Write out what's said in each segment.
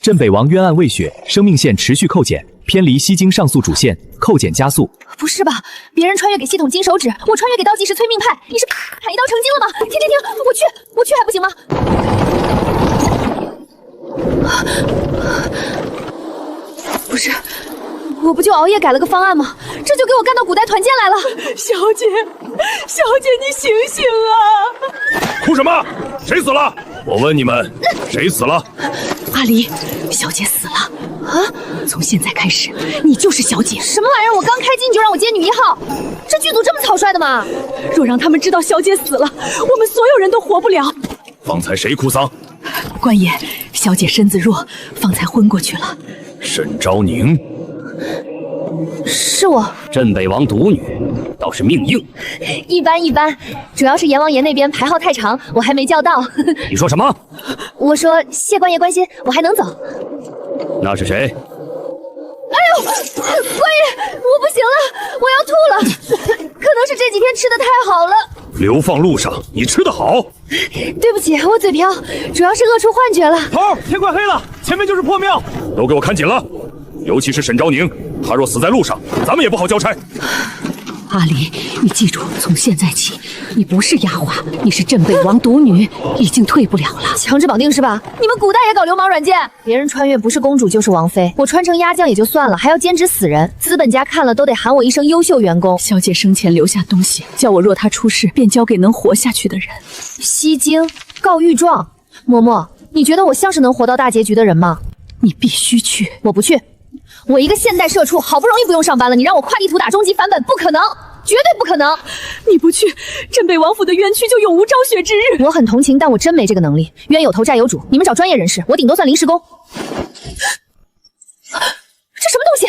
镇北王冤案未雪，生命线持续扣减，偏离西京上诉主线，扣减加速。不是吧？别人穿越给系统金手指，我穿越给倒计时催命派，你是砍一刀成精了吗？停，我去还不行吗？不是，我不就熬夜改了个方案吗？这就给我干到古代团建来了。小姐，你醒醒啊！哭什么？谁死了？我问你们，谁死了？阿离，小姐死了啊！从现在开始，你就是小姐。什么玩意儿？我刚开机你就让我接女一号，这剧组这么草率的吗？若让他们知道小姐死了，我们所有人都活不了。方才谁哭丧？官爷，小姐身子弱，方才昏过去了。沈昭宁，是我。镇北王独女，倒是命硬。一般，主要是阎王爷那边排号太长，我还没叫到。你说什么？我说谢官爷关心，我还能走。那是谁？哎呦，官爷，我不行了，我要吐了。可能是这几天吃的太好了。流放路上你吃得好。对不起，我嘴瓢，主要是饿出幻觉了。头，天快黑了，前面就是破庙，都给我看紧了。尤其是沈昭宁，他若死在路上，咱们也不好交差。阿离，你记住，从现在起，你不是丫鬟，你是镇北王独女，已经退不了了。强制绑定是吧？你们古代也搞流氓软件？别人穿越不是公主就是王妃，我穿成鸭酱也就算了，还要兼职死人，资本家看了都得喊我一声优秀员工。小姐生前留下东西，叫我若她出事，便交给能活下去的人。西京告御状，嬷嬷，你觉得我像是能活到大结局的人吗？你必须去。我不去。我一个现代社畜，好不容易不用上班了，你让我跨地图打终极反本，不可能，绝对不可能！你不去，镇北王府的冤屈就永无昭雪之日。我很同情，但我真没这个能力。冤有头债有主，你们找专业人士，我顶多算临时工。这什么东西？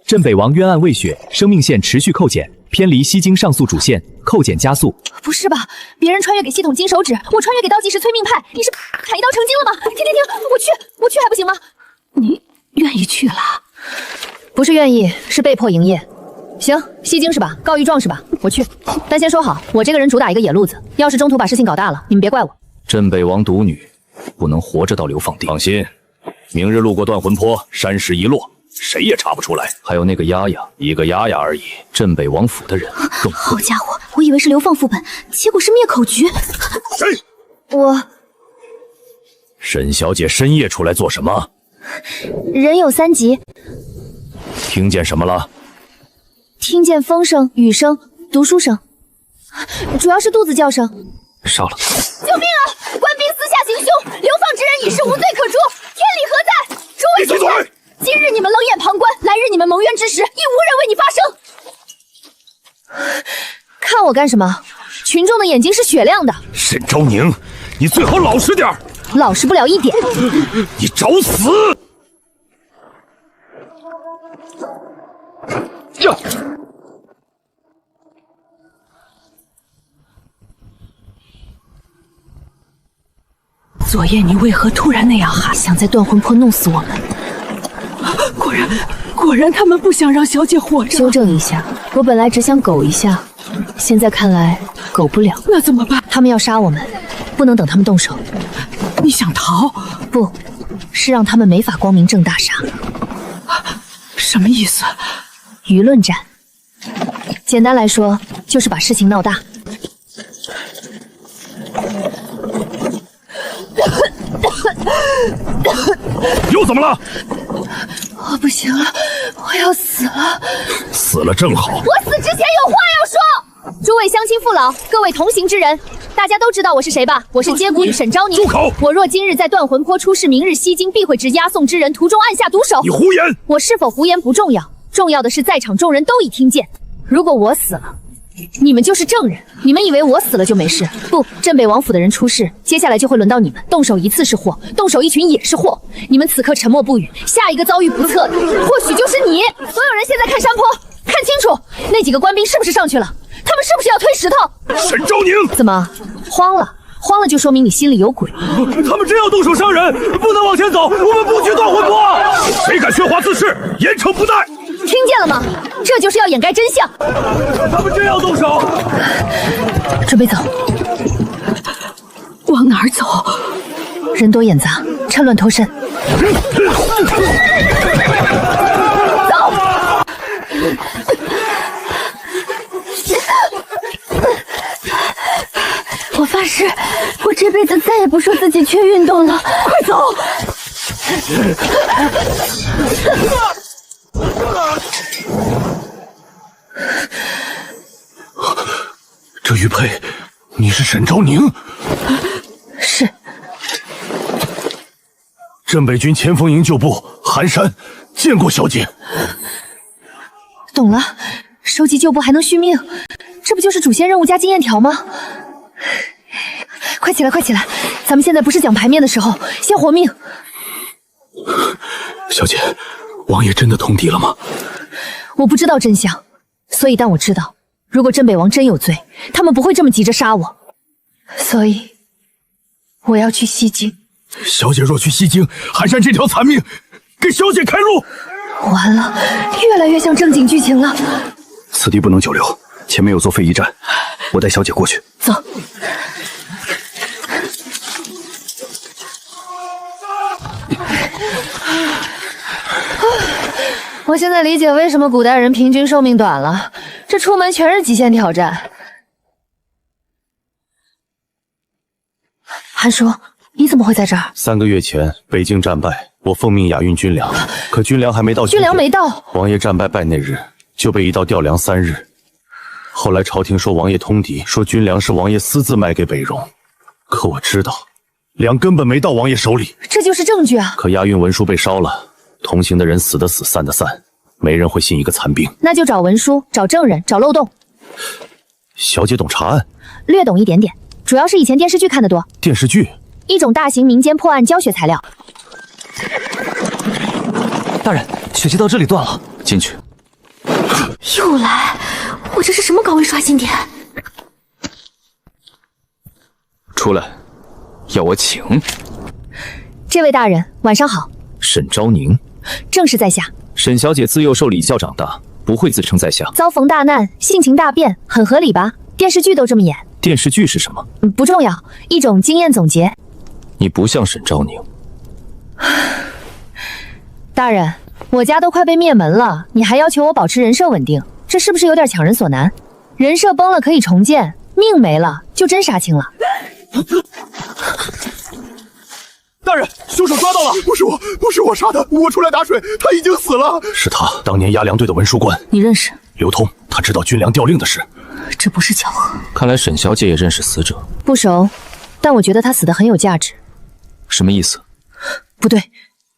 镇北王冤案未雪，生命线持续扣减，偏离西京上诉主线，扣减加速。不是吧？别人穿越给系统金手指，我穿越给倒计时催命派，你是砍一刀成精了吗？停，我去还不行吗？你愿意去了？不是愿意，是被迫营业。行，西京是吧？告御状是吧？我去。但先说好，我这个人主打一个野路子，要是中途把事情搞大了，你们别怪我。镇北王独女不能活着到流放地。放心，明日路过断魂坡，山石一落，谁也查不出来。还有那个丫丫，一个丫丫而已。镇北王府的人更好家伙，我以为是流放副本，结果是灭口局。谁？沈小姐深夜出来做什么？人有3急。听见什么了？听见风声、雨声、读书声，主要是肚子叫声。烧了！救命啊！官兵私下行凶，流放之人已是无罪可诛，天理何在？诸位闭嘴！今日你们冷眼旁观，来日你们蒙冤之时，亦无人为你发声。看我干什么？群众的眼睛是雪亮的。沈昭宁，你最好老实点儿。老实不了一点。你找死！呀！昨夜你为何突然那样喊？想在断魂坡弄死我们。果然他们不想让小姐活着。纠正一下，我本来只想苟一下，现在看来苟不了。那怎么办？他们要杀我们，不能等他们动手。你想逃？不是让他们没法光明正大杀。什么意思？舆论战。简单来说，就是把事情闹大。又怎么了？我不行了，我要死了。死了正好。我死之前有话要说。诸位乡亲父老，各位同行之人，大家都知道我是谁吧？我是接骨女沈昭宁。住口！我若今日在断魂坡出事，明日西京必会置押送之人途中按下毒手。你胡言！我是否胡言不重要，重要的是在场众人都已听见。如果我死了，你们就是证人。你们以为我死了就没事？不，镇北王府的人出事，接下来就会轮到你们。动手一次是祸，动手一群也是祸。你们此刻沉默不语，下一个遭遇不测的，或许就是你。所有人现在看山坡，看清楚，那几个官兵是不是上去了？他们是不是要推石头？沈昭宁，怎么慌了？慌了就说明你心里有鬼。他们真要动手伤人，不能往前走，我们不去断魂坡。谁敢喧哗滋事，严惩不贷。听见了吗？这就是要掩盖真相。他们真要动手，准备走。往哪儿走？人多眼杂，趁乱脱身。我发誓，我这辈子再也不说自己缺运动了。快走！这玉佩，你是沈昭宁？是。镇北军前锋营救部寒山见过小姐。懂了，收集旧部还能续命，这不就是主线任务加经验条吗？快起来，快起来！咱们现在不是讲牌面的时候，先活命。小姐，王爷真的通敌了吗？我不知道真相，所以但我知道，如果镇北王真有罪，他们不会这么急着杀我。所以，我要去西京。小姐若去西京，寒山这条残命，给小姐开路！完了，越来越像正经剧情了。此地不能久留，前面有座废驿站，我带小姐过去。走。我现在理解为什么古代人平均寿命短了，这出门全是极限挑战。韩叔，你怎么会在这儿？3个月前，北境战败，我奉命押运军粮，可军粮还没到。军粮没到，王爷战败那日就被移到调粮3日。后来朝廷说王爷通敌，说军粮是王爷私自卖给北戎，可我知道，粮根本没到王爷手里。这就是证据啊！可押运文书被烧了，同行的人死的死，散的散，没人会信一个残兵。那就找文书，找证人，找漏洞。小姐懂查案？略懂一点点，主要是以前电视剧看得多。电视剧？一种大型民间破案教学材料。大人，血迹到这里断了，进去。又来，我这是什么高位刷新点？出来，要我请。这位大人，晚上好。沈昭宁，正是在下。沈小姐自幼受礼教长大，不会自称在下。遭逢大难，性情大变，很合理吧？电视剧都这么演。电视剧是什么？不重要，一种经验总结。你不像沈昭宁。大人，我家都快被灭门了，你还要求我保持人设稳定，这是不是有点强人所难？人设崩了可以重建，命没了就真杀青了。大人，凶手抓到了！不是我杀的，我出来打水，他已经死了。是他，当年押粮队的文书官。你认识？刘通，他知道军粮调令的事。这不是巧合。看来沈小姐也认识死者。不熟，但我觉得他死得很有价值。什么意思？不对。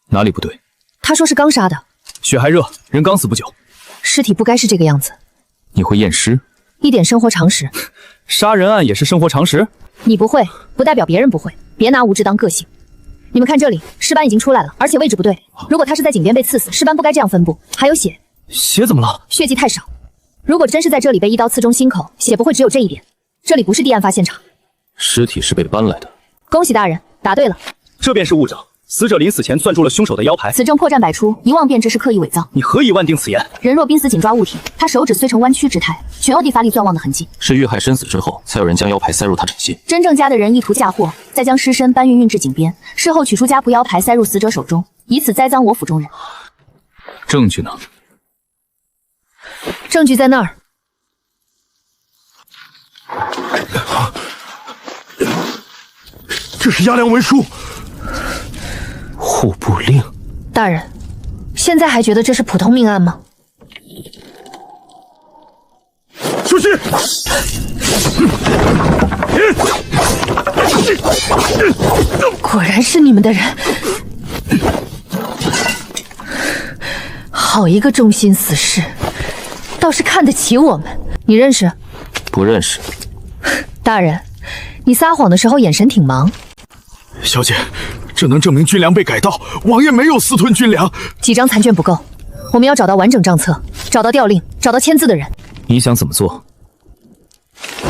哪里不对？他说是刚杀的。血还热，人刚死不久。尸体不该是这个样子。你会验尸？一点生活常识。杀人案也是生活常识？你不会，不代表别人不会。别拿无知当个性。你们看这里，尸斑已经出来了，而且位置不对。如果他是在井边被刺死，尸斑不该这样分布。还有血。血怎么了？血迹太少。如果真是在这里被一刀刺中心口，血不会只有这一点。这里不是地案发现场。尸体是被搬来的。恭喜大人，答对了。这便是物证。死者临死前攥住了凶手的腰牌，此证破绽百出，一望便知是刻意伪造。你何以万定此言？人若濒死紧抓物体，他手指虽呈弯曲之态，全有地发力攥望的痕迹。是遇害身死之后，才有人将腰牌塞入他枕隙。真正家的人意图嫁祸，再将尸身搬运至井边，事后取出家仆腰牌塞入死者手中，以此栽赃我府中人。证据呢？证据在那儿。这是押粮文书。户部令。大人，现在还觉得这是普通命案吗？小心！果然是你们的人。好一个忠心死士，倒是看得起我们。你认识？不认识。大人，你撒谎的时候眼神挺忙。小姐，这能证明军粮被改盗，王爷没有私吞军粮。几张残卷不够，我们要找到完整账册，找到调令，找到签字的人。你想怎么做？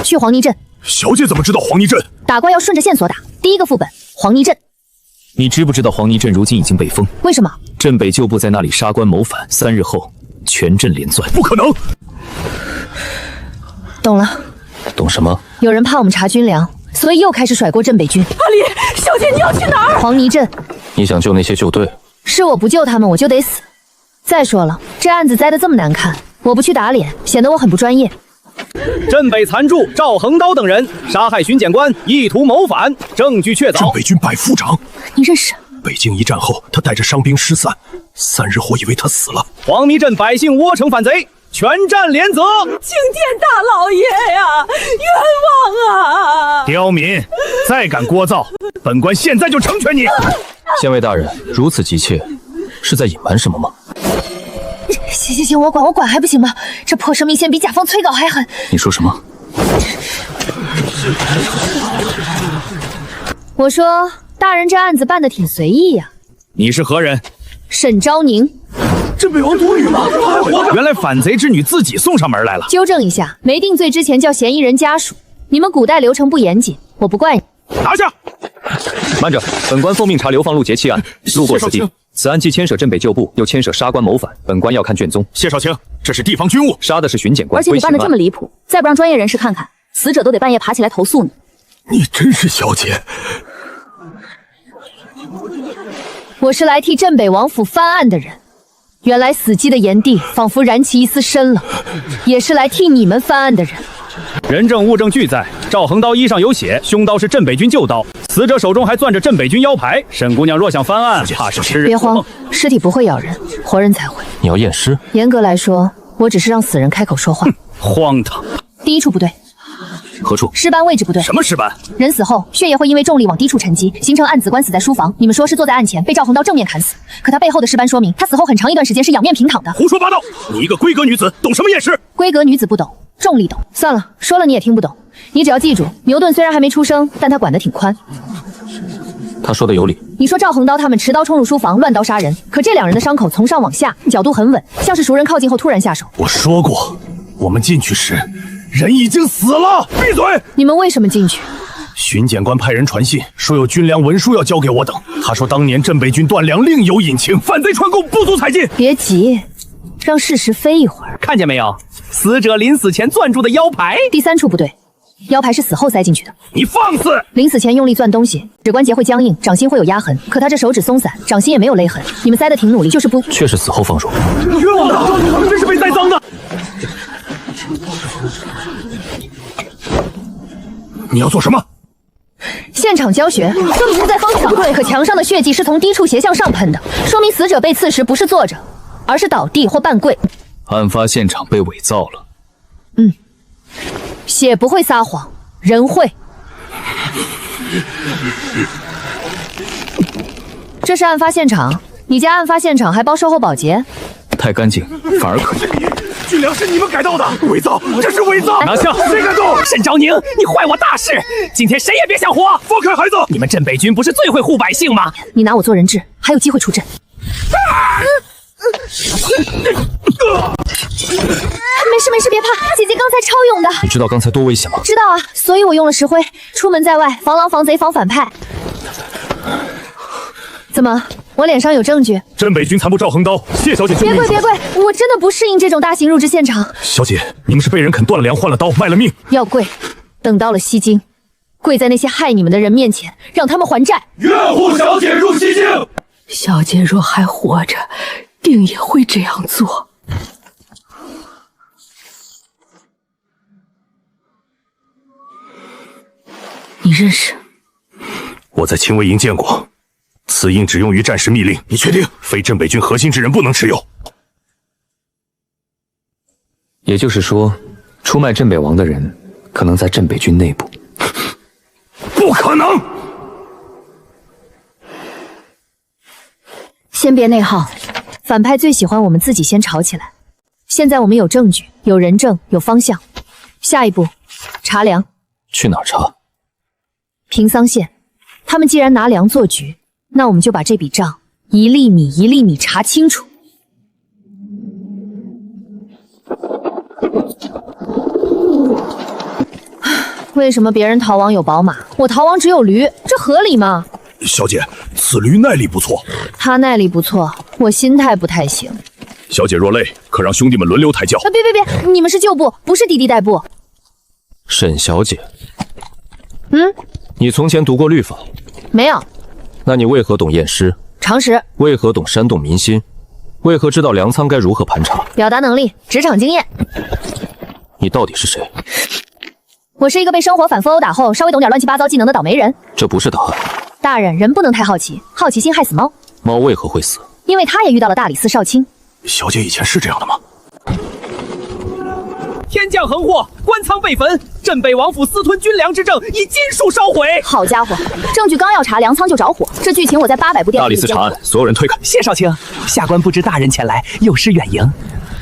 去黄泥镇。小姐怎么知道黄泥镇？打怪要顺着线索打。第一个副本，黄泥镇。你知不知道黄泥镇如今已经被封？为什么？镇北旧部在那里杀官谋反，3日后全镇连钻。不可能！懂了。懂什么？有人怕我们查军粮，所以又开始甩锅镇北军。阿离，小姐你要去哪儿？黄泥镇。你想救那些旧队，是我不救他们，我就得死。再说了，这案子栽得这么难看，我不去打脸，显得我很不专业。镇北残助赵恒刀等人杀害巡检官，意图谋反，证据确凿。镇北军百夫长，你认识？北京一战后，他带着伤兵失散，3日后以为他死了。黄泥镇百姓窝城反贼，全站连责。青天大老爷呀，冤枉啊！刁民，再敢聒噪，本官现在就成全你。县尉大人如此急切，是在隐瞒什么吗？行，我管还不行吗？这破生命线比甲方催稿还狠。你说什么？我说，大人这案子办得挺随意呀。你是何人？沈昭宁。镇北王独女吗？原来反贼之女自己送上门来了。纠正一下，没定罪之前叫嫌疑人家属。你们古代流程不严谨，我不怪你。拿下！慢着，本官奉命查流放路劫器案，路过此地。此案既牵涉镇北旧部，又牵涉杀官谋反，本官要看卷宗。谢少卿，这是地方军务，杀的是巡检官，而且你办得这么离谱，再不让专业人士看看，死者都得半夜爬起来投诉你。你真是小姐。我是来替镇北王府翻案的人。原来死寂的炎帝仿佛燃起一丝生了，也是来替你们翻案的人。人证物证俱在，赵恒刀衣上有血，凶刀是镇北军旧刀，死者手中还攥着镇北军腰牌。沈姑娘若想翻案，怕是吃人。别慌，尸体不会咬人，活人才会。你要验尸？严格来说，我只是让死人开口说话。荒唐！第一处不对。何处？尸斑位置不对。什么尸斑？人死后，血液会因为重力往低处沉积，形成案子官死在书房。你们说是坐在案前被赵恒刀正面砍死，可他背后的尸斑说明他死后很长一段时间是仰面平躺的。胡说八道！你一个闺阁女子，懂什么验尸？闺阁女子不懂，重力懂。算了，说了你也听不懂。你只要记住，牛顿虽然还没出生，但他管得挺宽。他说的有理。你说赵恒刀他们持刀冲入书房，乱刀杀人，可这两人的伤口从上往下，角度很稳，像是熟人靠近后突然下手。我说过，我们进去时人已经死了。闭嘴！你们为什么进去？巡检官派人传信说有军粮文书要交给我等。他说当年镇北军断粮另有隐情，反贼串供，不足采进。别急，让事实飞一会儿。看见没有，死者临死前攥住的腰牌。第三处不对，腰牌是死后塞进去的。你放肆！临死前用力攥东西，指关节会僵硬，掌心会有压痕。可他这手指松散，掌心也没有勒痕。你们塞得挺努力，就是不……却是死后放入。冤枉的，这是被栽赃的。你要做什么？现场教学，说明是在方向对，可墙上的血迹是从低处斜向上喷的，说明死者被刺时不是坐着，而是倒地或半跪。案发现场被伪造了。血不会撒谎，人会。这是案发现场，你家案发现场还包售后保洁？太干净，反而可疑。军粮是你们改造的，伪造，这是伪造！拿下！谁敢动？沈昭宁，你坏我大事！今天谁也别想活！放开孩子！你们镇北军不是最会护百姓吗？你拿我做人质，还有机会出阵。没事，别怕，姐姐刚才超勇的。你知道刚才多危险吗？知道啊，所以我用了石灰，出门在外，防狼、防贼、防反派。怎么，我脸上有证据？镇北军残部赵恒刀，谢小姐救命！别跪，我真的不适应这种大型入职现场。小姐，你们是被人啃断了粮，换了刀，卖了命。要跪，等到了西京，跪在那些害你们的人面前，让他们还债。愿护小姐入西京。小姐若还活着，定也会这样做。你认识？我在亲卫营见过，此印只用于战时密令。你确定？非镇北军核心之人不能持有。也就是说，出卖镇北王的人可能在镇北军内部。不可能！先别内耗，反派最喜欢我们自己先吵起来。现在我们有证据，有人证，有方向。下一步，查粮。去哪儿查？平桑县。他们既然拿粮做局，那我们就把这笔账一粒米一粒米查清楚。为什么别人逃亡有宝马，我逃亡只有驴？这合理吗？小姐，此驴耐力不错。他耐力不错，我心态不太行。小姐若累，可让兄弟们轮流抬轿。别，你们是旧部，不是滴滴代步。沈小姐，你从前读过律法？没有。那你为何懂验尸？查常识。为何懂煽动民心？为何知道粮仓该如何盘查？表达能力，职场经验。你到底是谁？我是一个被生活反复殴打后稍微懂点乱七八糟技能的倒霉人。这不是答案。大人，人不能太好奇，好奇心害死猫。猫为何会死？因为他也遇到了大理寺少卿。小姐以前是这样的吗？天降横祸，官仓被焚，镇北王府私吞军粮之证以金属烧毁。好家伙，证据刚要查，粮仓就着火，这剧情我在800部电大视里见过。理寺查案，所有人推开。谢少卿，下官不知大人前来，有失远迎。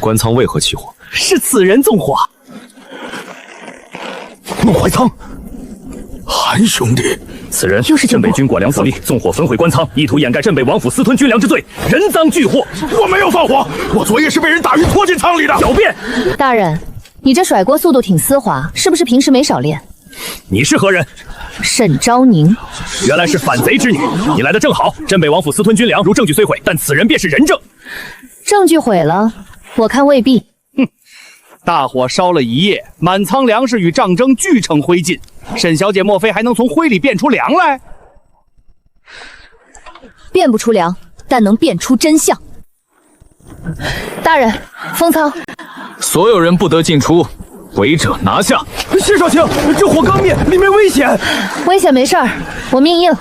官仓为何起火？是此人纵火。孟怀仓，韩兄弟，此人又是镇北军管粮司令，纵火焚毁官仓，意图掩盖镇北王府私吞军粮之罪，人赃俱获。我没有放火，我昨夜是被人打晕拖进仓里的。狡辩！大人，你这甩锅速度挺丝滑，是不是平时没少练？你是何人？沈昭宁，原来是反贼之女，你来的正好。镇北王府私吞军粮，如证据虽毁，但此人便是人证。证据毁了，我看未必。大火烧了一夜，满仓粮食与账征俱成灰烬。沈小姐莫非还能从灰里变出粮来？变不出粮，但能变出真相。大人，封仓。所有人不得进出，违者拿下。谢少卿，这火刚灭，里面危险。危险没事儿，我命硬。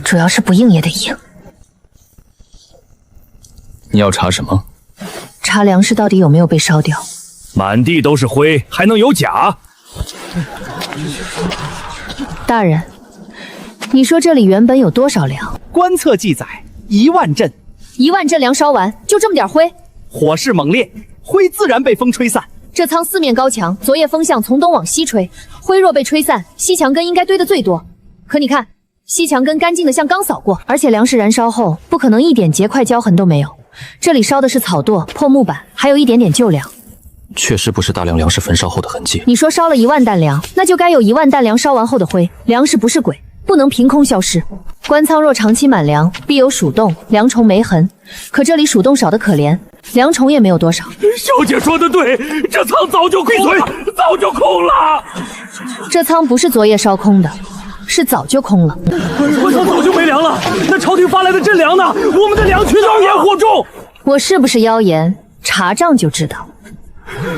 主要是不硬也得硬。你要查什么？查粮食到底有没有被烧掉？满地都是灰，还能有假？大人，你说这里原本有多少粮？官册记载1万阵，1万阵粮烧完，就这么点灰？火势猛烈，灰自然被风吹散。这仓四面高墙，昨夜风向从东往西吹，灰若被吹散，西墙根应该堆得最多。可你看，西墙根干净的像刚扫过，而且粮食燃烧后不可能一点结块焦痕都没有。这里烧的是草垛、破木板，还有一点点旧粮。确实不是大量粮食焚烧后的痕迹。你说烧了1万担粮，那就该有1万担粮烧完后的灰。粮食不是鬼，不能凭空消失。官仓若长期满粮，必有鼠洞、粮虫没痕。可这里鼠洞少得可怜，粮虫也没有多少。小姐说的对，这仓早就闭嘴，早就空了。这仓不是昨夜烧空的，是早就空了。官仓早就没粮了，那朝廷发来的真粮呢？我们的粮群妖言惑众。我是不是妖言，查账就知道。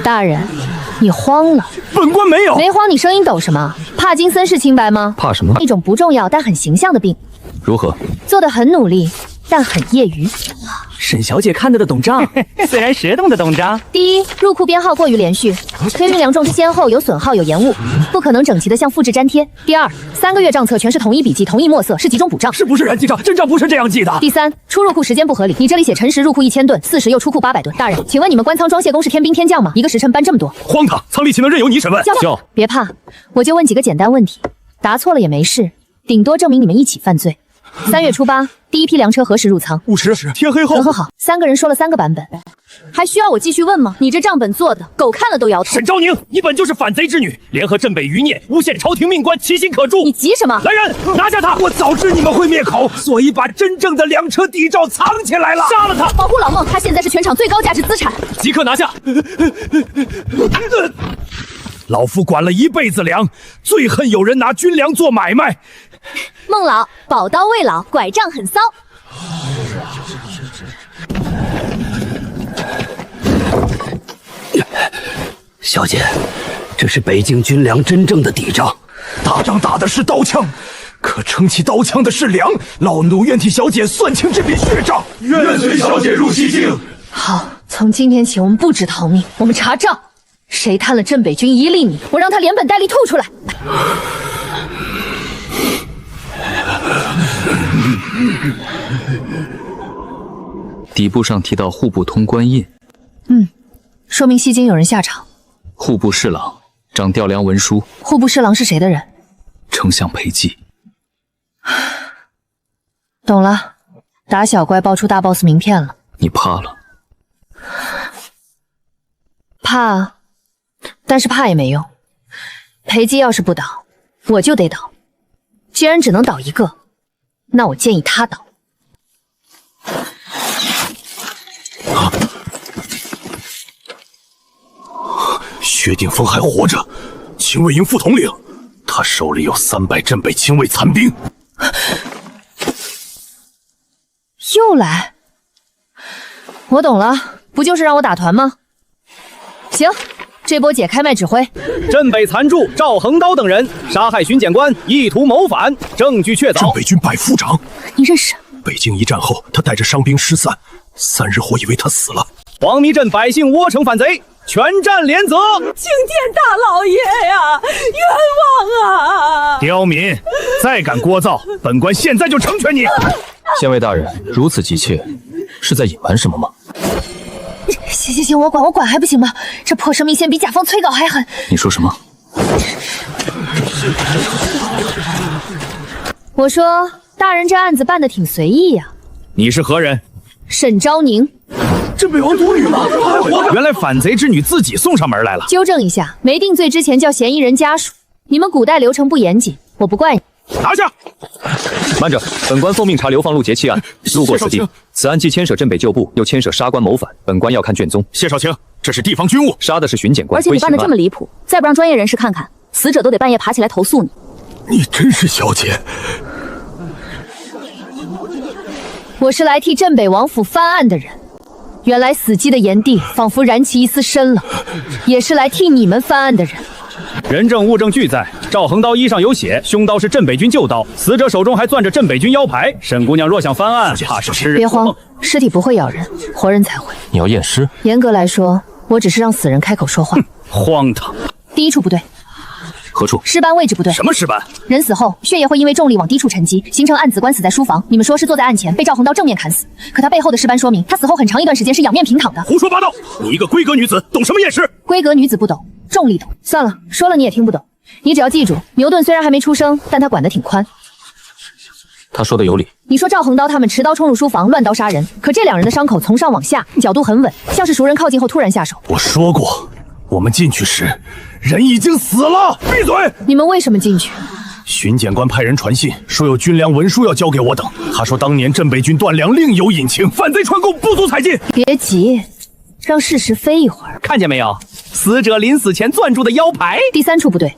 大人，你慌了？本官没有。没慌，你声音抖什么？怕金森氏清白吗？怕什么？一种不重要但很形象的病。如何？做得很努力，但很业余。沈小姐看得懂账，虽然学懂的懂账。第一，入库编号过于连续，推运粮种之先后有损耗有延误，不可能整齐的像复制粘贴。第二，3个月账册全是统一笔记、统一墨色，是集中补账，是不是原记账？真账不是这样记的。第三，出入库时间不合理，你这里写辰时入库1000吨，4时又出库800吨。大人，请问你们官仓装卸工是天兵天将吗？一个时辰搬这么多，荒唐！仓里岂能任由你审问？叫别怕，我就问几个简单问题，答错了也没事，顶多证明你们一起犯罪。3月初8，第一批粮车何时入仓？5时，天黑后。很好，3个人说了3个版本，还需要我继续问吗？你这账本做的，狗看了都摇头。沈昭宁，你本就是反贼之女，联合镇北余孽，诬陷朝廷命官，其心可诛。你急什么？来人，拿下他！我早知你们会灭口，所以把真正的粮车底照藏起来了。杀了他，保护老孟，他现在是全场最高价值资产。即刻拿下！老夫管了一辈子粮，最恨有人拿军粮做买卖。孟老，宝刀未老，拐杖很骚。小姐，这是北京军粮真正的底账。打仗打的是刀枪，可撑起刀枪的是粮。老奴愿替小姐算清这笔血账，愿随小姐入西境。好，从今天起我们不止逃命，我们查账。谁贪了镇北军1粒米，我让他连本带利吐出来。底部上提到户部通关印，说明西京有人下场。户部侍郎掌调粮文书。户部侍郎是谁的人？丞相裴寂。懂了，打小怪爆出大 boss 名片了。你怕了？怕，但是怕也没用。裴寂要是不倒，我就得倒。既然只能倒一个，那我建议他倒。薛定峰还活着，亲卫营副统领，他手里有300镇北亲卫残兵。又来？我懂了，不就是让我打团吗？行，这波姐开麦指挥。镇北残柱赵横刀等人杀害巡检官，意图谋反，证据确凿。镇北军百夫长，你认识？北京一战后，他带着伤兵失散，3日后以为他死了。黄迷镇百姓窝城反贼，全站连责。青天大老爷呀，冤枉啊！刁民，再敢聒噪，本官现在就成全你。县尉大人如此急切，是在隐瞒什么吗？行，我管还不行吗？这破生命线比甲方催稿还狠。你说什么？我说，大人这案子办得挺随意呀。你是何人？沈昭宁。镇北王独女吗？原来反贼之女自己送上门来了。纠正一下，没定罪之前叫嫌疑人家属。你们古代流程不严谨，我不怪你。拿下！慢着，本官奉命查流放路劫器案，路过此地，此案既牵涉镇北旧部，又牵涉杀官谋反，本官要看卷宗。谢少卿，这是地方军务，杀的是巡检官，而且你办得这么离谱，再不让专业人士看看，死者都得半夜爬起来投诉你。你真是小姐。我是来替镇北王府翻案的人。原来死寂的炎帝仿佛燃起一丝生了，也是来替你们翻案的人。人证物证俱在，赵横刀衣上有血，凶刀是镇北军旧刀，死者手中还攥着镇北军腰牌。沈姑娘若想翻案，怕是痴人。别慌，尸体不会咬人，活人才会。你要验尸？严格来说，我只是让死人开口说话。荒唐！第一处不对。何处？尸斑位置不对。什么尸斑？人死后，血液会因为重力往低处沉积，形成案子官死在书房。你们说是坐在案前被赵横刀正面砍死，可他背后的尸斑说明他死后很长一段时间是仰面平躺的。胡说八道！你一个闺阁女子，懂什么验尸？闺阁女子不懂，重力懂。算了，说了你也听不懂。你只要记住，牛顿虽然还没出生，但他管得挺宽。他说的有理。你说赵横刀他们持刀冲入书房，乱刀杀人，可这两人的伤口从上往下，角度很稳，像是熟人靠近后突然下手。我说过，我们进去时人已经死了。闭嘴！你们为什么进去？巡检官派人传信说有军粮文书要交给我等。他说当年镇北军断粮另有隐情，反贼串供不足采进。别急，让事实飞一会儿。看见没有，死者临死前攥住的腰牌。第三处不对，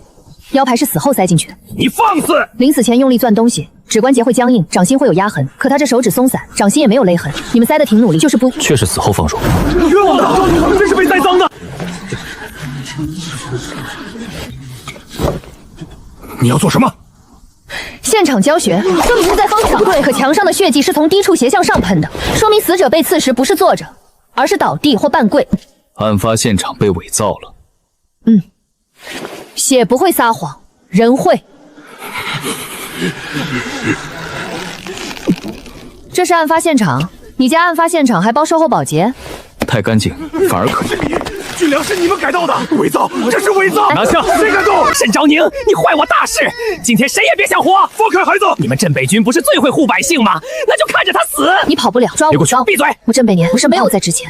腰牌是死后塞进去的。你放肆！临死前用力攥东西，指关节会僵硬，掌心会有压痕。可他这手指松散，掌心也没有勒痕。你们塞得挺努力，就是不……却是死后放入。冤枉的，真是被栽赃的。你要做什么？现场教学，说明是在方向。对，可墙上的血迹是从低处斜向上喷的，说明死者被刺时不是坐着，而是倒地或半跪。案发现场被伪造了。血不会撒谎，人会。这是案发现场，你家案发现场还包售后保洁？太干净，反而可疑。军粮是你们改造的，伪造，这是伪造！拿下！谁敢动？沈昭宁，你坏我大事！今天谁也别想活！放开孩子！你们镇北军不是最会护百姓吗？那就看着他死！你跑不了，抓我！别过去！闭嘴！我镇北年不是没有在值钱。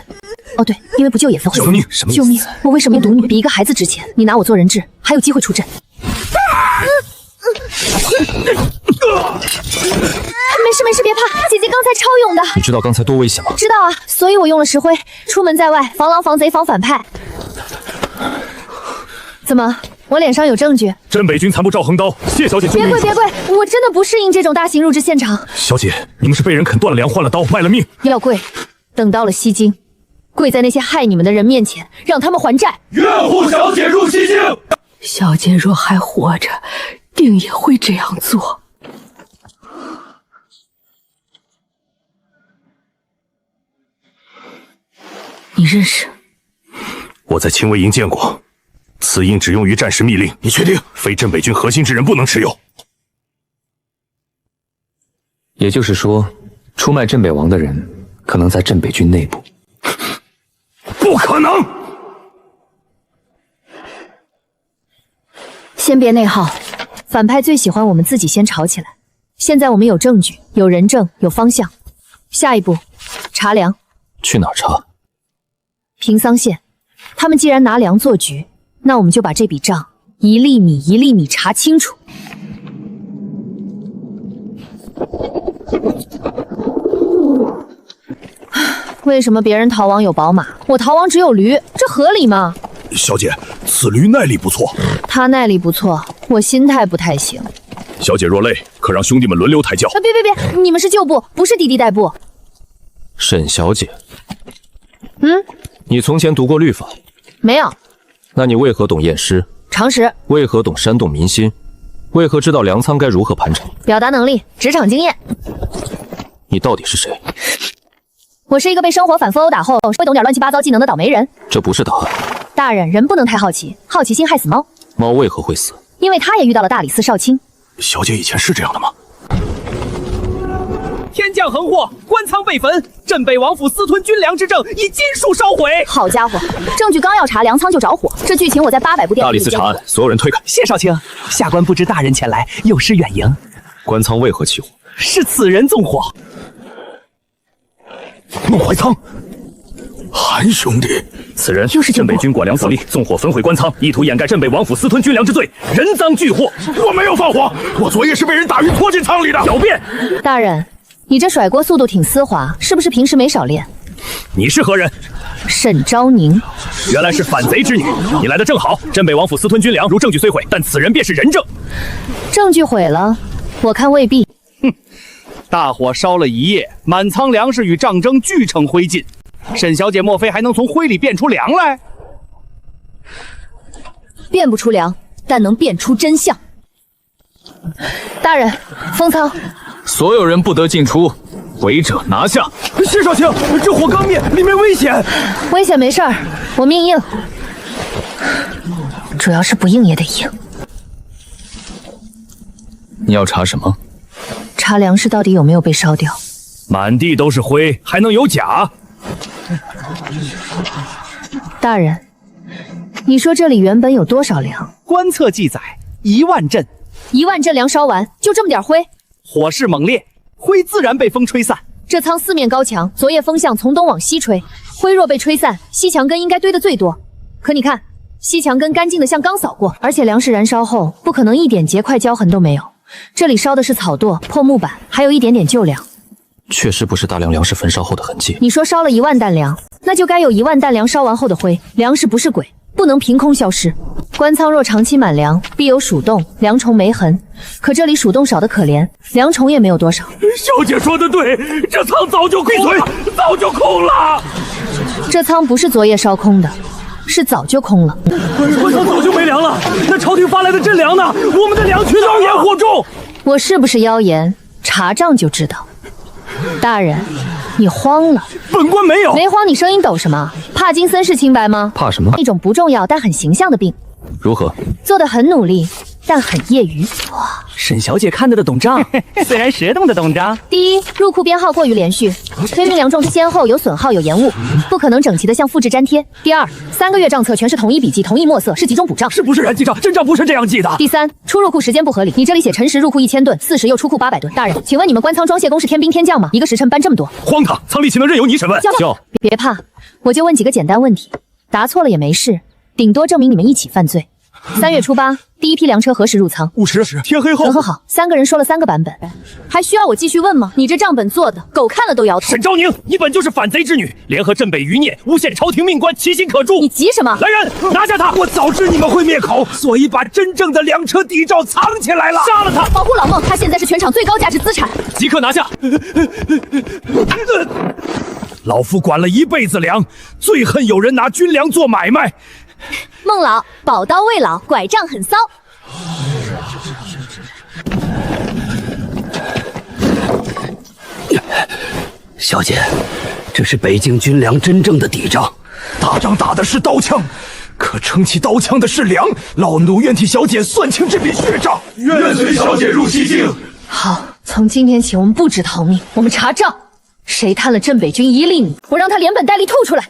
哦对，因为不救也分会。救命！什么意思？救命！我为什么独女比一个孩子值钱？你拿我做人质，还有机会出阵。没事，别怕，姐姐刚才超勇的。你知道刚才多危险吗？知道啊，所以我用了石灰，出门在外，防狼、防贼、防反派。怎么，我脸上有证据？镇北军残部赵横刀，谢小姐救别命！跪，我真的不适应这种大型入职现场。小姐，你们是被人啃断了粮，换了刀，卖了命。要跪，等到了西京，跪在那些害你们的人面前，让他们还债。愿护小姐入西京。小姐若还活着，定也会这样做。你认识？我在亲卫营见过，此印只用于战时密令。你确定？非镇北军核心之人不能持有。也就是说，出卖镇北王的人可能在镇北军内部。不可能！先别内耗，反派最喜欢我们自己先吵起来。现在我们有证据，有人证，有方向。下一步，查粮。去哪儿查？平桑县。他们既然拿粮做局，那我们就把这笔账一粒米一粒米查清楚。为什么别人逃亡有宝马，我逃亡只有驴？这合理吗？小姐，此驴耐力不错。他耐力不错，我心态不太行。小姐若累，可让兄弟们轮流抬轿。别！你们是旧部，不是滴滴代步。沈小姐，嗯，你从前读过律法？没有。那你为何懂验尸？常识。为何懂煽动民心？为何知道粮仓该如何盘查？表达能力，职场经验。你到底是谁？我是一个被生活反复殴打后会懂点乱七八糟技能的倒霉人。这不是答案。大人，人不能太好奇，好奇心害死猫。猫为何会死？因为他也遇到了大理寺少卿。小姐以前是这样的吗？天降横祸，官仓被焚，镇北王府私吞军粮之证以金属烧毁。好家伙，证据刚要查，粮仓就着火，这剧情我在800部电大影里见过。理寺查案，所有人推开。谢少卿，下官不知大人前来，有失远迎。官仓为何起火？是此人纵火。孟怀仓，韩兄弟，此人就是镇北军管粮司令，纵火焚毁官仓，意图掩盖镇北王府私吞军粮之罪，人赃俱获。我没有放火，我昨夜是被人打晕拖进仓里的。狡辩！大人，你这甩锅速度挺丝滑，是不是平时没少练？你是何人？沈昭宁，原来是反贼之女，你来的正好。镇北王府私吞军粮，如证据虽毁，但此人便是人证。证据毁了，我看未必。大火烧了一夜，满仓粮食与账征俱成灰烬。沈小姐莫非还能从灰里变出粮来？变不出粮，但能变出真相。大人，封仓。所有人不得进出，违者拿下。谢少卿，这火刚灭，里面危险。危险没事儿，我命硬。主要是不硬也得硬。你要查什么？查粮食到底有没有被烧掉？满地都是灰，还能有假？大人，你说这里原本有多少粮？官册记载1万阵，1万阵粮烧完，就这么点灰？火势猛烈，灰自然被风吹散。这仓四面高墙，昨夜风向从东往西吹，灰若被吹散，西墙根应该堆得最多。可你看，西墙根干净的像刚扫过，而且粮食燃烧后不可能一点结块焦痕都没有。这里烧的是草垛、破木板，还有一点点旧粮。确实不是大量粮食焚烧后的痕迹。你说烧了1万担粮，那就该有1万担粮烧完后的灰。粮食不是鬼，不能凭空消失。官仓若长期满粮，必有鼠洞，粮虫没痕。可这里鼠洞少得可怜，粮虫也没有多少。小姐说的对，这仓早就空了，早就空了。这仓不是昨夜烧空的，是早就空了。官仓早就没粮了，那朝廷发来的真粮呢？我们的粮去妖言惑众。我是不是妖言，查账就知道。大人，你慌了？本官没有。没慌，你声音抖什么？怕金森氏清白吗？怕什么？一种不重要但很形象的病。如何？做得很努力，但很业余。哇，沈小姐看得懂账，虽然谁懂得懂账。第一，入库编号过于连续，推命粮种先后有损耗有延误，不可能整齐的像复制粘贴。第二，3个月账册全是同一笔记同一墨色，是集中补账，是不是人记账？真账不是这样记的。第三，出入库时间不合理，你这里写辰时入库1000吨，4时又出库800吨。大人，请问你们官仓装卸工是天兵天将吗？一个时辰搬这么多？荒唐！仓里岂能任由你审问？叫！别怕，我就问几个简单问题，答错了也没事，顶多证明你们一起犯罪。3月初8，第一批粮车何时入仓？50，天黑后。很好，3个人说了3个版本，还需要我继续问吗？你这账本做的，狗看了都摇头。沈昭宁，你本就是反贼之女，联合镇北余孽，诬陷朝廷命官，其心可诛。你急什么？来人，拿下他！我早知你们会灭口，所以把真正的粮车底照藏起来了。杀了他，保护老孟，他现在是全场最高价值资产。即刻拿下！老夫管了一辈子粮，最恨有人拿军粮做买卖。孟老，宝刀未老，拐杖很骚。小姐，这是北京军粮真正的底账。大仗打的是刀枪，可撑起刀枪的是粮。老奴愿替小姐算清这笔血账，愿随小姐入西京。好，从今天起我们不止逃命，我们查账。谁贪了镇北军1粒米，我让他连本带利吐出来。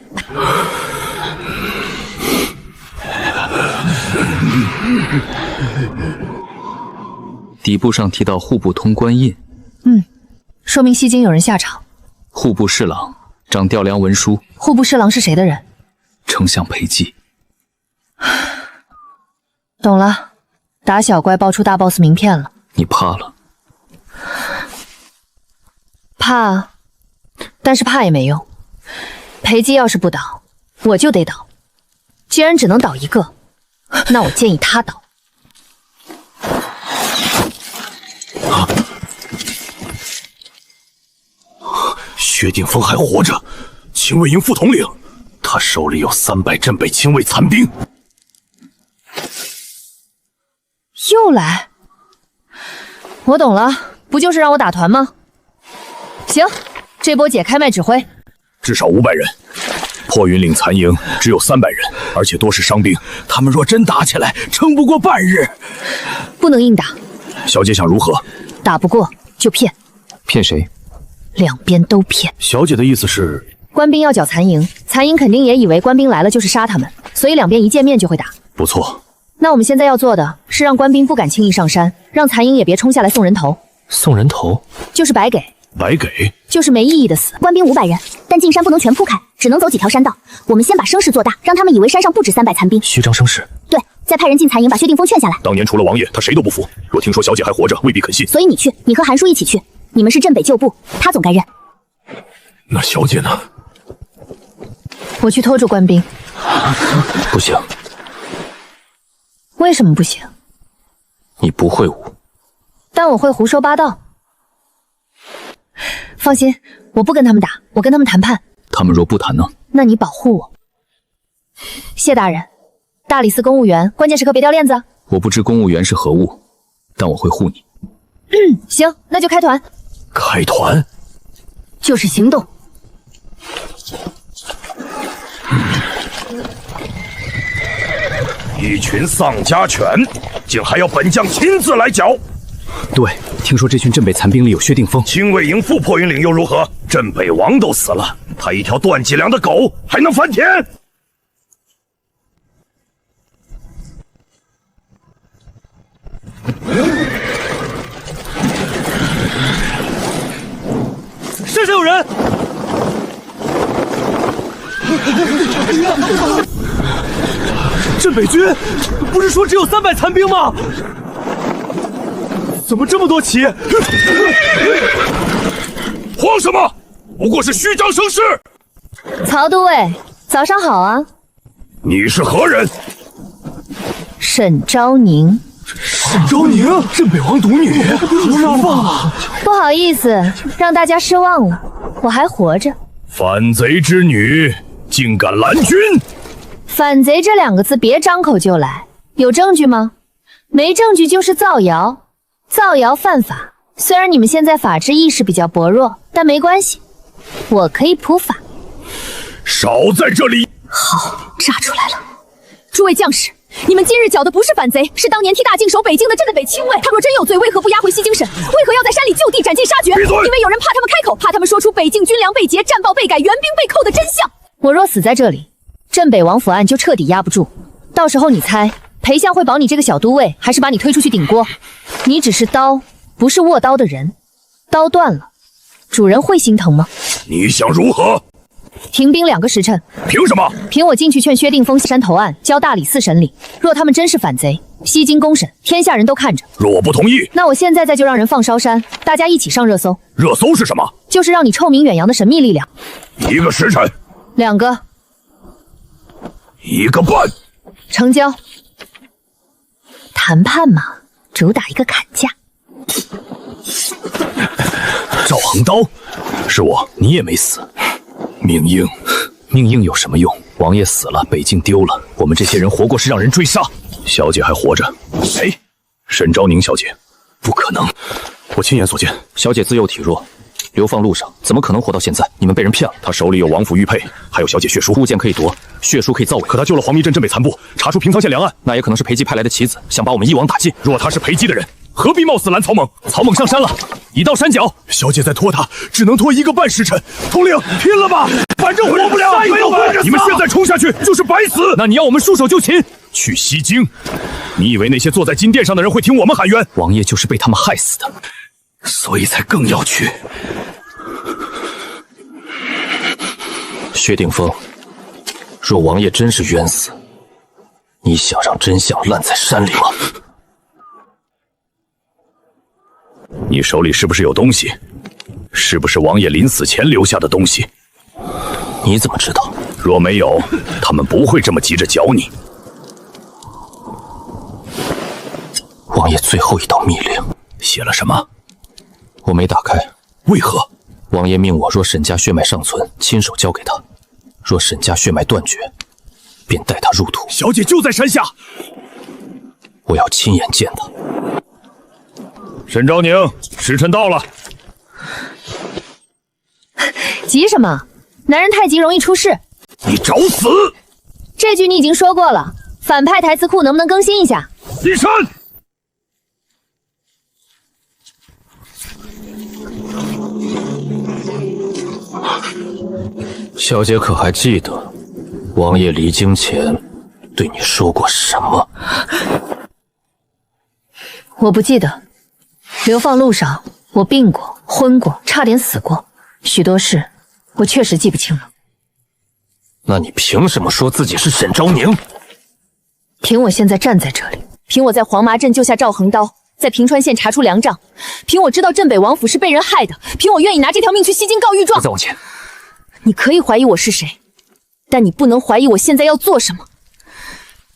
底部上提到户部通关印，说明西京有人下场。户部侍郎掌调粮文书。户部侍郎是谁的人？丞相裴寂。懂了，打小怪爆出大 boss 名片了。你怕了？怕，但是怕也没用。裴寂要是不倒，我就得倒。既然只能倒一个，那我建议他倒。薛定峰还活着，亲卫营副统领，他手里有300镇北亲卫残兵。又来，我懂了，不就是让我打团吗？行，这波姐开麦指挥，至少500人。破云岭残营只有300人，而且多是伤兵。他们若真打起来，撑不过半日。不能硬打。小姐想如何？打不过就骗。骗谁？两边都骗。小姐的意思是，官兵要剿残营，残营肯定也以为官兵来了就是杀他们，所以两边一见面就会打。不错。那我们现在要做的是让官兵不敢轻易上山，让残营也别冲下来送人头。送人头？就是白给。白给？就是没意义的死。官兵500人，但进山不能全铺开，只能走几条山道。我们先把声势做大，让他们以为山上不止300残兵。虚张声势。对，再派人进残营把薛定峰劝下来。当年除了王爷，他谁都不服。若听说小姐还活着，未必肯信。所以你去，你和韩叔一起去。你们是镇北旧部，他总该认。那小姐呢？我去拖住官兵。不行。为什么不行？你不会武，但我会胡说八道。放心，我不跟他们打，我跟他们谈判。他们若不谈呢？那你保护我。谢大人，大理寺公务员，关键时刻别掉链子。我不知公务员是何物，但我会护你。行，那就开团。开团？就是行动。一群丧家犬，竟还要本将亲自来剿？对，听说这群镇北残兵里有薛定峰，亲卫营副破云岭又如何？镇北王都死了，他一条断脊梁的狗还能翻天？山上有人！镇北军不是说只有300残兵吗？怎么这么多骑？慌什么？不过是虚张声势。曹都尉，早上好啊！你是何人？沈昭宁。沈昭宁，镇北王独女，好让放啊！不好意思，让大家失望了，我还活着。反贼之女，竟敢拦军！反贼这2个字别张口就来，有证据吗？没证据就是造谣，造谣犯法。虽然你们现在法治意识比较薄弱，但没关系，我可以普法。少在这里！好，炸出来了！诸位将士，你们今日剿的不是反贼，是当年替大靖守北境的镇北亲卫。他若真有罪，为何不押回西京审？为何要在山里就地斩尽杀绝？因为有人怕他们开口，怕他们说出北境军粮被劫、战报被改、援兵被扣的真相。我若死在这里，镇北王府案就彻底压不住。到时候你猜，裴相会保你这个小都尉，还是把你推出去顶锅？你只是刀，不是握刀的人。刀断了，主人会心疼吗？你想如何？停兵2个时辰。凭什么？凭我进去劝薛定峰山投案，交大理寺审理。若他们真是反贼，西京公审，天下人都看着。若我不同意，那我现在就让人放烧山，大家一起上热搜。热搜是什么？就是让你臭名远扬的神秘力量。1个时辰，2个，1个半，成交。谈判嘛，主打一个砍价。赵横刀，是我，你也没死。命硬，命硬有什么用？王爷死了，北境丢了，我们这些人活过是让人追杀。小姐还活着。谁？沈昭宁小姐。不可能，我亲眼所见。小姐自幼体弱，流放路上，怎么可能活到现在？你们被人骗了。她手里有王府玉佩，还有小姐血书，物件可以夺，血书可以造伪。可她救了黄密镇镇北残部，查出平仓县粮案，那也可能是裴姬派来的棋子，想把我们一网打尽。若她是裴姬的人，何必冒死拦曹猛？曹猛上山了，已到山脚。小姐再拖他，只能拖1个半时辰。统领，拼了吧！反正活不了，没有活着。你们现在冲下去就是白死。那你要我们束手就擒？去西京？你以为那些坐在金殿上的人会听我们喊冤？王爷就是被他们害死的，所以才更要去。薛定峰，若王爷真是冤死，你想让真相烂在山里吗？你手里是不是有东西？是不是王爷临死前留下的东西？你怎么知道？若没有，他们不会这么急着剿你。王爷最后一道密令写了什么？我没打开。为何？王爷命我，若沈家血脉尚存，亲手交给他；若沈家血脉断绝，便带他入土。小姐就在山下，我要亲眼见他。沈昭宁，时辰到了。急什么？男人太急容易出事。你找死！这句你已经说过了，反派台词库能不能更新一下？起身！小姐可还记得，王爷离京前对你说过什么？我不记得。流放路上，我病过、昏过，差点死过，许多事我确实记不清了。那你凭什么说自己是沈昭宁？凭我现在站在这里，凭我在黄麻镇救下赵横刀，在平川县查出良账，凭我知道镇北王府是被人害的，凭我愿意拿这条命去西京告御状。再往前。你可以怀疑我是谁，但你不能怀疑我现在要做什么。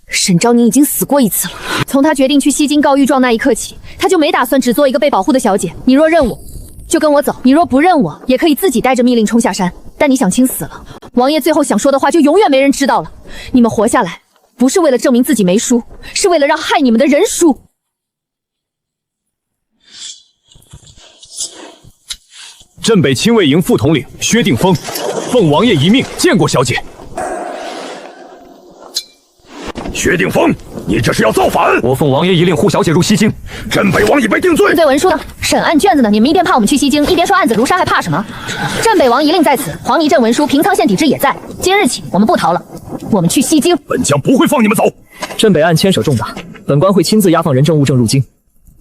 沈昭宁已经死过一次了，从他决定去西京告御状那一刻起，他就没打算只做一个被保护的小姐。你若认我，就跟我走；你若不认我，也可以自己带着密令冲下山。但你想清死了，王爷最后想说的话就永远没人知道了。你们活下来，不是为了证明自己没输，是为了让害你们的人输。镇北亲卫营副统领薛定峰，奉王爷遗命见过小姐。薛定峰，你这是要造反！我奉王爷遗令护小姐入西京，镇北王已被定罪。定罪文书呢？审案卷子呢？你们一边怕我们去西京，一边说案子如山，还怕什么？镇北王遗令在此，黄泥镇文书、平仓县邸志也在。今日起，我们不逃了，我们去西京。本将不会放你们走。镇北案牵扯重大，本官会亲自押放人证物证入京。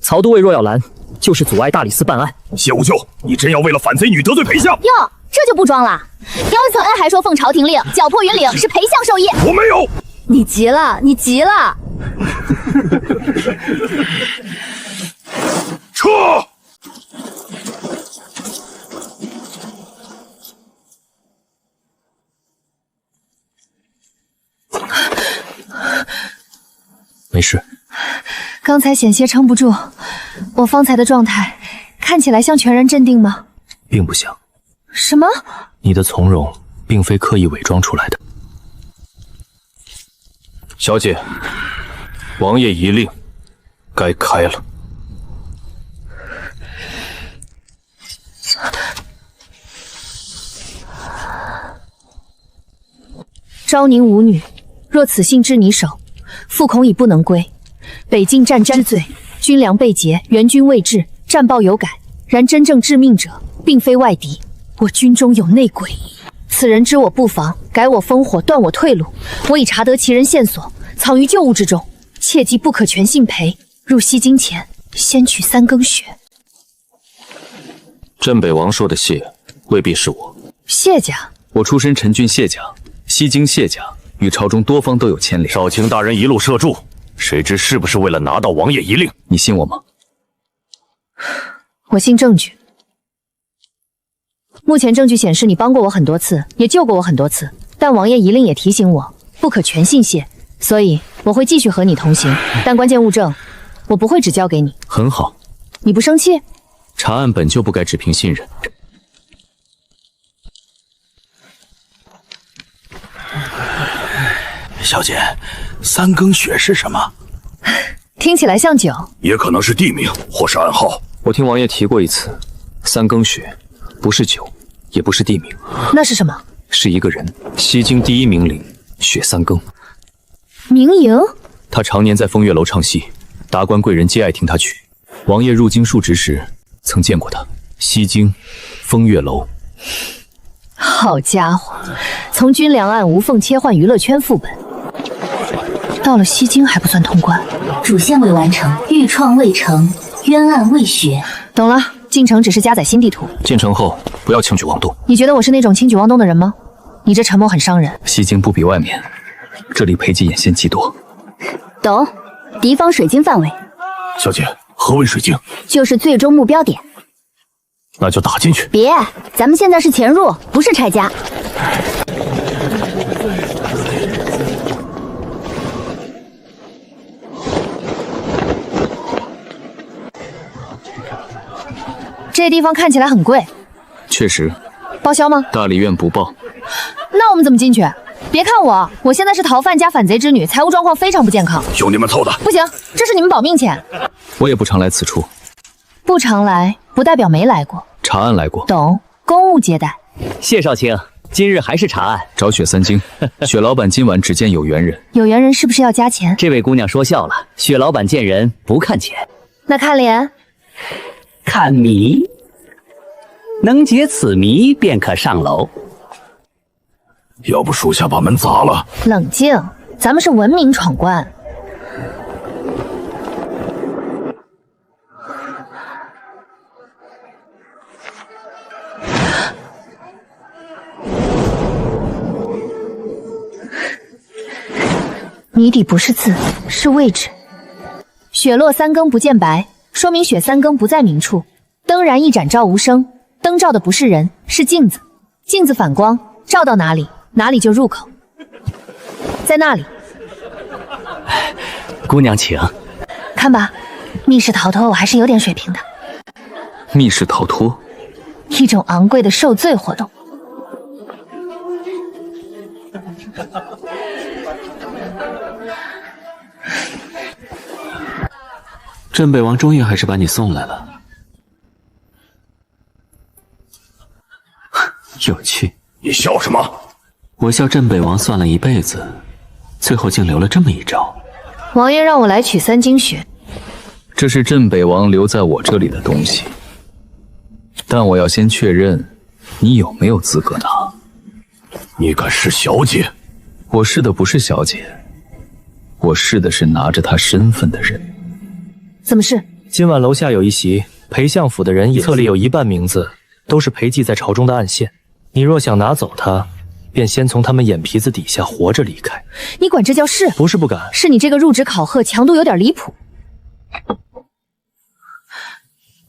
曹都尉若要拦，就是阻碍大理寺办案。谢无咎，你真要为了反贼女得罪裴相？哟，这就不装了。姚存恩还说奉朝廷令，剿破云岭是裴相授意。我没有。你急了，你急了。撤！没事。刚才险些撑不住，我方才的状态看起来像全然镇定吗？并不像。什么？你的从容并非刻意伪装出来的。小姐，王爷遗令，该开了。昭宁无女，若此信至你手，父恐已不能归。北境战争之罪，军粮被劫，援军未至，战报有改。然真正致命者，并非外敌，我军中有内鬼。此人知我不防，改我烽火，断我退路。我已查得其人线索，藏于旧物之中，切记不可全信裴。入西京前，先取3更雪。镇北王说的谢，未必是我。谢家，我出身陈郡谢家，西京谢家与朝中多方都有牵连。少卿大人一路摄助，谁知是不是为了拿到王爷遗令？你信我吗？我信证据。目前证据显示你帮过我很多次，也救过我很多次，但王爷遗令也提醒我不可全信谢，所以我会继续和你同行。但关键物证，我不会只交给你。很好。你不生气？查案本就不该只凭信任。小姐，3更雪是什么？听起来像酒，也可能是地名或是暗号。我听王爷提过一次，3更雪不是酒，也不是地名。那是什么？是一个人，西京第1名伶雪3更。名伶？他常年在风月楼唱戏，达官贵人皆爱听他曲。王爷入京述职时，曾见过他。西京风月楼。好家伙，从军粮案无缝切换娱乐圈副本，到了西京还不算通关。主线未完成，预创未成，冤案未雪。懂了，进城只是加载新地图。进城后不要轻举妄动。你觉得我是那种轻举妄动的人吗？你这沉默很伤人。西京不比外面，这里裴寂眼线极多。懂，敌方水晶范围。小姐，何为水晶？就是最终目标点。那就打进去。别，咱们现在是潜入，不是拆家。这地方看起来很贵。确实。报销吗？大理院不报。那我们怎么进去？别看我，我现在是逃犯加反贼之女，财务状况非常不健康。兄弟们凑的。不行，这是你们保命钱。我也不常来此处。不常来，不代表没来过。查案来过。懂，公务接待。谢少卿，今日还是查案。找雪三经，雪老板今晚只见有缘人。有缘人是不是要加钱？这位姑娘说笑了，雪老板见人不看钱。那看脸？看谜，能解此谜便可上楼。要不属下把门砸了？冷静，咱们是文明闯关。谜底不是字，是位置。雪落三更不见白，说明雪三更不在明处。灯燃一盏照无声，灯照的不是人，是镜子。镜子反光，照到哪里，哪里就入口。在那里。姑娘请。看吧，密室逃脱我还是有点水平的。密室逃脱，一种昂贵的受罪活动。镇北王终于还是把你送来了，有趣。你笑什么？我笑镇北王算了一辈子，最后竟留了这么一招。王爷让我来取三经穴，这是镇北王留在我这里的东西，但我要先确认你有没有资格拿。你敢试小姐？我试的不是小姐，我试的是拿着她身份的人。怎么试？今晚楼下有一席裴相府的人册里有一半名字都是裴寂在朝中的暗线，你若想拿走他，便先从他们眼皮子底下活着离开。你管这叫试？不是不敢，是你这个入职考核强度有点离谱。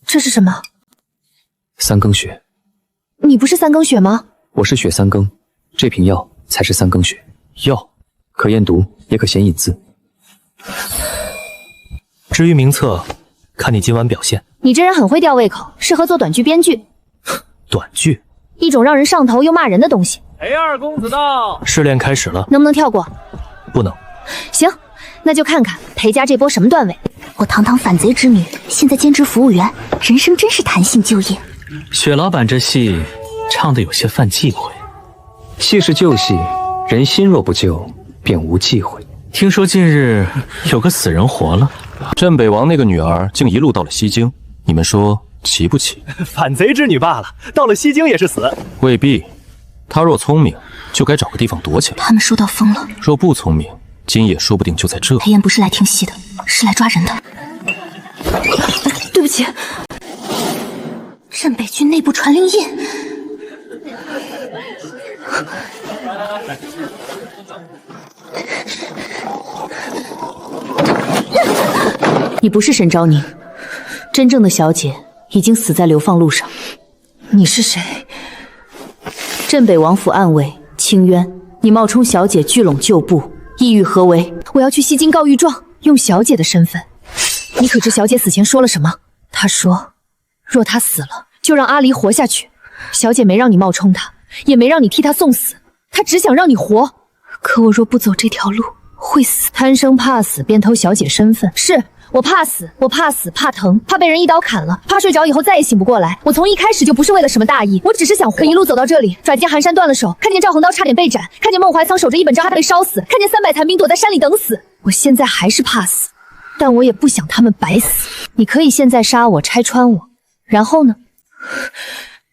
这是什么？三更穴。你不是三更穴吗？我是血三更，这瓶药才是三更穴。药可验毒，也可显引字。至于名册，看你今晚表现。你这人很会吊胃口，适合做短剧编剧。短剧？一种让人上头又骂人的东西。裴二公子到。试炼开始了，能不能跳过？不能。行，那就看看裴家这波什么段位。我堂堂反贼之女，现在兼职服务员，人生真是弹性就业。雪老板这戏唱的有些犯忌讳。戏是旧戏，人心若不旧，便无忌讳。听说近日有个死人活了。镇北王那个女儿竟一路到了西京，你们说奇不奇？反贼之女罢了，到了西京也是死。未必，她若聪明，就该找个地方躲起来。他们说到疯了。若不聪明，今夜说不定就在这。裴炎不是来听戏的，是来抓人的。对不起，镇北军内部传令印。你不是沈昭宁，真正的小姐已经死在流放路上。你是谁？镇北王府暗卫清渊，你冒充小姐聚拢旧部，意欲何为？我要去西京告御状，用小姐的身份。你可知小姐死前说了什么？她说，若她死了，就让阿离活下去。小姐没让你冒充她，也没让你替她送死，她只想让你活。可我若不走这条路，会死。贪生怕死，便偷小姐身份。是我怕死，我怕死，怕疼，怕被人一刀砍了，怕睡着以后再也醒不过来。我从一开始就不是为了什么大义，我只是想活。可一路走到这里，转见寒山断了手，看见赵恒刀差点被斩，看见孟怀仓守着一本诏被烧死，看见300残兵躲在山里等死。我现在还是怕死，但我也不想他们白死。你可以现在杀我，拆穿我，然后呢？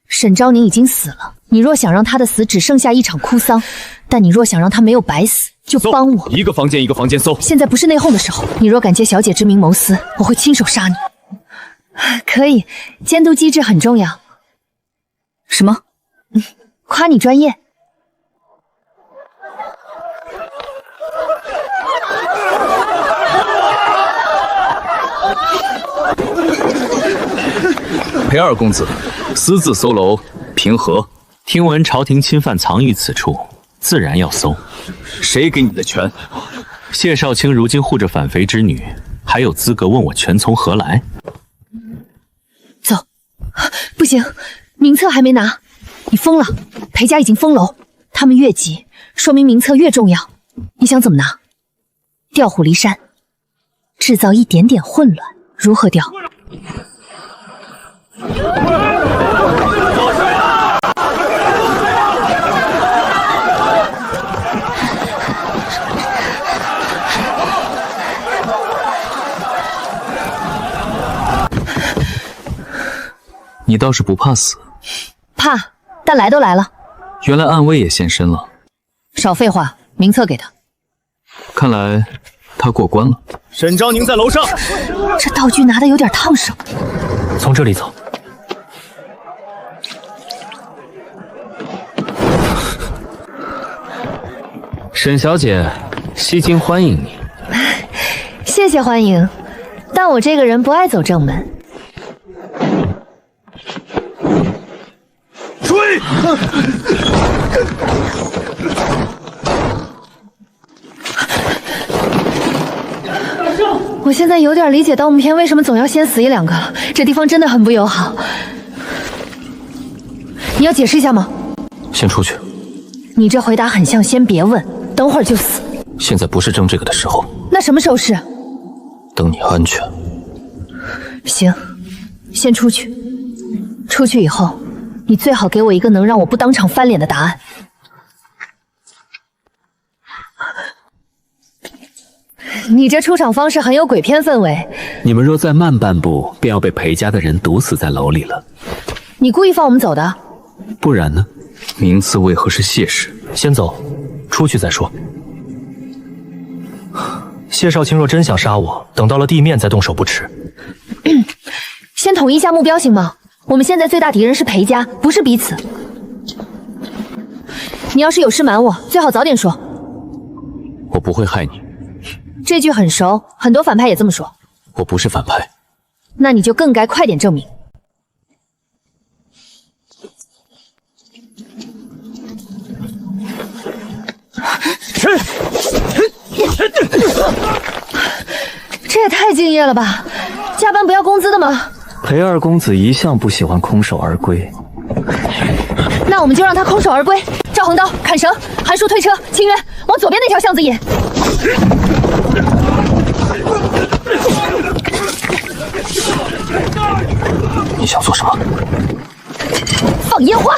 沈昭宁已经死了，你若想让他的死只剩下一场哭丧，但你若想让他没有白死，就帮我。一个房间一个房间搜。现在不是内讧的时候，你若敢借小姐之名谋私，我会亲手杀你。可以，监督机制很重要。什么？夸你专业。裴二公子私自搜楼，凭何？听闻朝廷钦犯藏于此处，自然要搜。谁给你的权？谢少卿如今护着反贼之女，还有资格问我权从何来？走。不行，名册还没拿，你疯了！裴家已经封楼，他们越急，说明名册越重要。你想怎么拿？调虎离山，制造一点点混乱，如何调？你倒是不怕死？怕，但来都来了。原来暗威也现身了。少废话，名册给他。看来他过关了。沈昭宁在楼上。这道具拿的有点烫手。从这里走。沈小姐，西京欢迎你。谢谢欢迎，但我这个人不爱走正门。追！我现在有点理解盗墓篇为什么总要先死一两个了，这地方真的很不友好。你要解释一下吗？先出去。你这回答很像先别问，等会儿就死。现在不是争这个的时候。那什么时候是？等你安全。行，先出去。出去以后，你最好给我一个能让我不当场翻脸的答案。你这出场方式很有鬼片氛围。你们若再慢半步，便要被裴家的人毒死在楼里了。你故意放我们走的？不然呢？名次为何是谢氏？先走，出去再说。谢少卿若真想杀我，等到了地面再动手不迟。先统一一下目标行吗？我们现在最大敌人是裴家，不是彼此。你要是有事瞒我，最好早点说。我不会害你。这句很熟，很多反派也这么说。我不是反派。那你就更该快点证明。这也太敬业了吧！加班不要工资的吗？裴二公子一向不喜欢空手而归。那我们就让他空手而归。赵横刀、砍绳、韩叔推车、清渊，往左边那条巷子引。你想做什么？放烟花！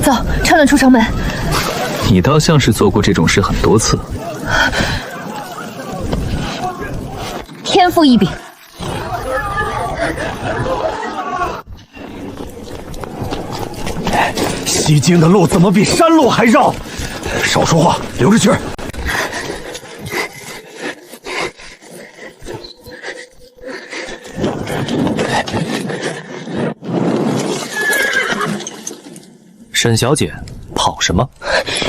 走，趁乱出城门。你倒像是做过这种事很多次。天赋异禀。西京的路怎么比山路还绕？少说话，留着去。沈小姐，跑什么？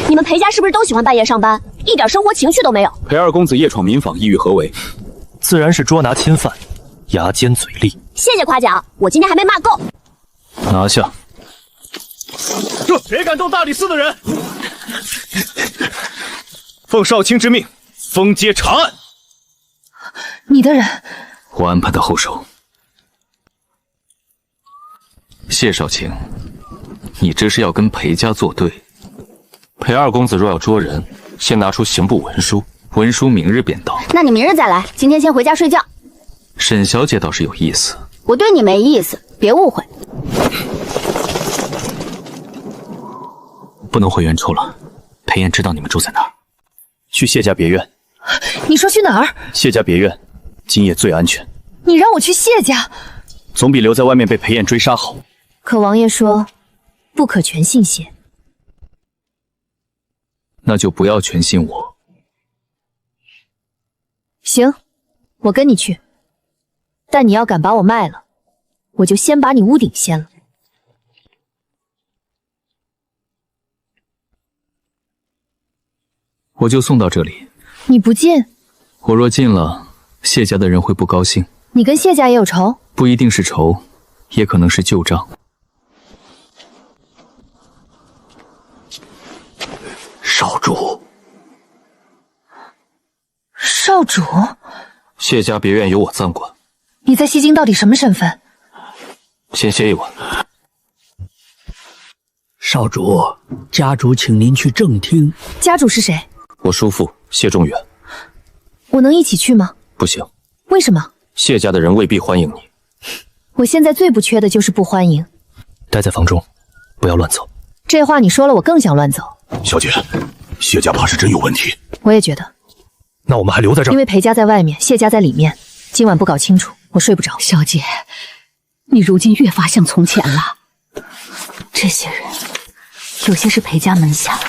你们裴家是不是都喜欢半夜上班，一点生活情趣都没有？裴二公子夜闯民房，意欲何为？自然是捉拿侵犯，牙尖嘴利。谢谢夸奖，我今天还没骂够。拿下！别敢动大理寺的人！奉少卿之命，封街查案。你的人，我安排的后手。谢少卿，你这是要跟裴家作对？裴二公子若要捉人，先拿出刑部文书，文书明日便到。那你明日再来，今天先回家睡觉。沈小姐倒是有意思。我对你没意思，别误会。不能回袁州了，裴燕知道你们住在哪儿。去谢家别院。你说去哪儿？谢家别院，今夜最安全。你让我去谢家，总比留在外面被裴燕追杀好。可王爷说，不可全信谢。那就不要全信我。行，我跟你去，但你要敢把我卖了，我就先把你屋顶掀了。我就送到这里。你不进？我若进了，谢家的人会不高兴。你跟谢家也有仇？不一定是仇，也可能是旧账。少主，少主，谢家别院由我暂管，你在西京到底什么身份？先歇一晚。少主，家主请您去正厅。家主是谁？我叔父谢仲远。我能一起去吗？不行。为什么？谢家的人未必欢迎你。我现在最不缺的就是不欢迎。待在房中，不要乱走。这话你说了，我更想乱走。小姐，谢家怕是真有问题。我也觉得。那我们还留在这儿？因为裴家在外面，谢家在里面。今晚不搞清楚，我睡不着。小姐，你如今越发像从前了。这些人，有些是裴家门下，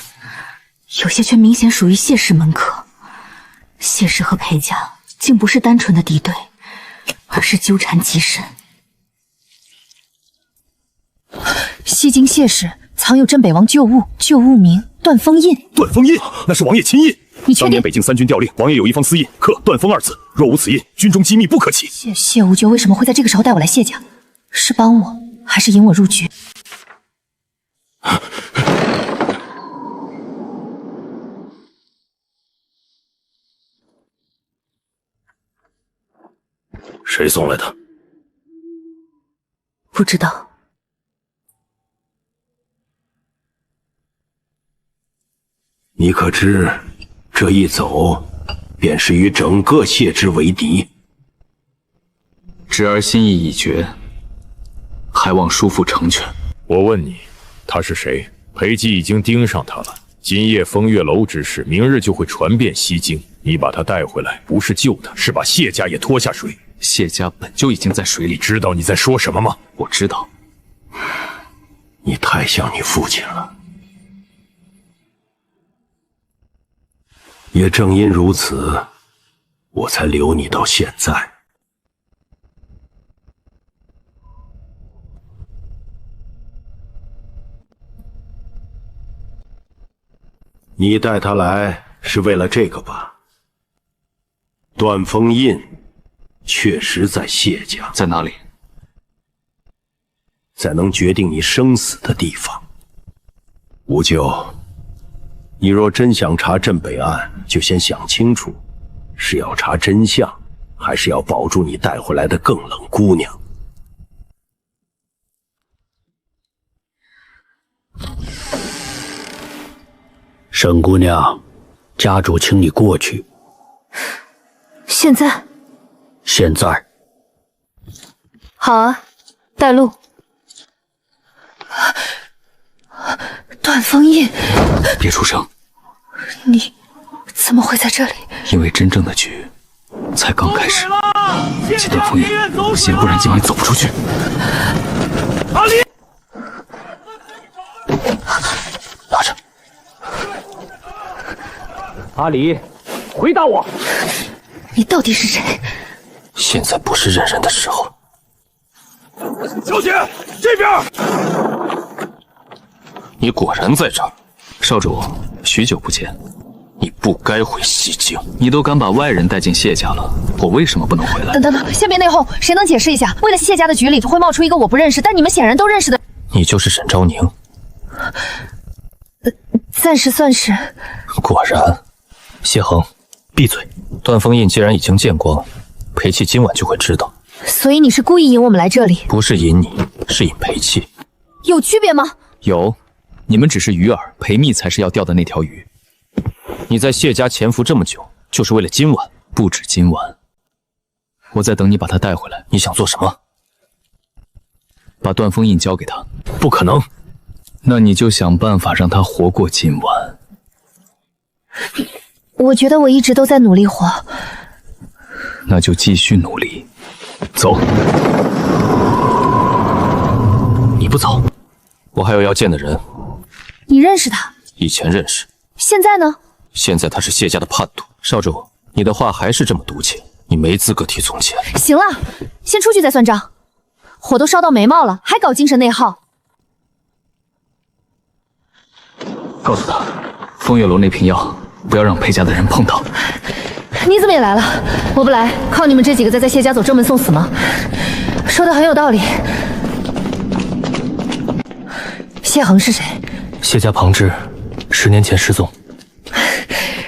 有些却明显属于谢氏门客。谢氏和裴家竟不是单纯的敌对，而是纠缠极深。西京谢氏藏有镇北王旧物，旧物名断风印。断风印，那是王爷亲印。你确定？当年北境3军调令，王爷有一方私印，刻断风2字。若无此印，军中机密不可起。谢无咎为什么会在这个时候带我来谢家？是帮我，还是引我入局？谁送来的？不知道。你可知，这一走，便是与整个谢之为敌。侄儿心意已决，还望叔父成全。我问你，他是谁？裴寂已经盯上他了。今夜风月楼之事，明日就会传遍西京。你把他带回来，不是救他，是把谢家也拖下水。谢家本就已经在水里。知道你在说什么吗？我知道。你太像你父亲了。也正因如此，我才留你到现在。你带他来是为了这个吧？断风印确实在谢家。在哪里？在能决定你生死的地方。无咎，你若真想查镇北案，就先想清楚，是要查真相，还是要保住你带回来的更冷姑娘？沈姑娘，家主请你过去。现在？现在。好啊，带路。断风印。别出声。你怎么会在这里？因为真正的局才刚开始。接断风印，不行，不然今晚走不出去。阿离，拿着。阿离，回答我，你到底是谁？现在不是认人的时候。小姐，这边。你果然在这儿，少主，许久不见，你不该回西京。你都敢把外人带进谢家了，我为什么不能回来？等，先别内讧，谁能解释一下，为了谢家的局里会冒出一个我不认识，但你们显然都认识的？你就是沈昭宁。暂时算是。果然。谢恒，闭嘴！断风印既然已经见光，裴气今晚就会知道。所以你是故意引我们来这里？不是引你，是引裴气。有区别吗？有，你们只是鱼饵，裴密才是要钓的那条鱼。你在谢家潜伏这么久，就是为了今晚？不止今晚，我在等你把他带回来。你想做什么？把断风印交给他？不可能。那你就想办法让他活过今晚。我觉得我一直都在努力活。那就继续努力。走。你不走，我还有要见的人。你认识他？以前认识。现在呢？现在他是谢家的叛徒。少主，你的话还是这么毒气，你没资格提从前。行了，先出去再算账。火都烧到眉毛了，还搞精神内耗。告诉他，风月楼那瓶药，不要让裴家的人碰到。你怎么也来了？我不来，靠你们这几个在谢家走正门送死吗？说的很有道理。谢恒是谁？谢家旁支，10年前失踪。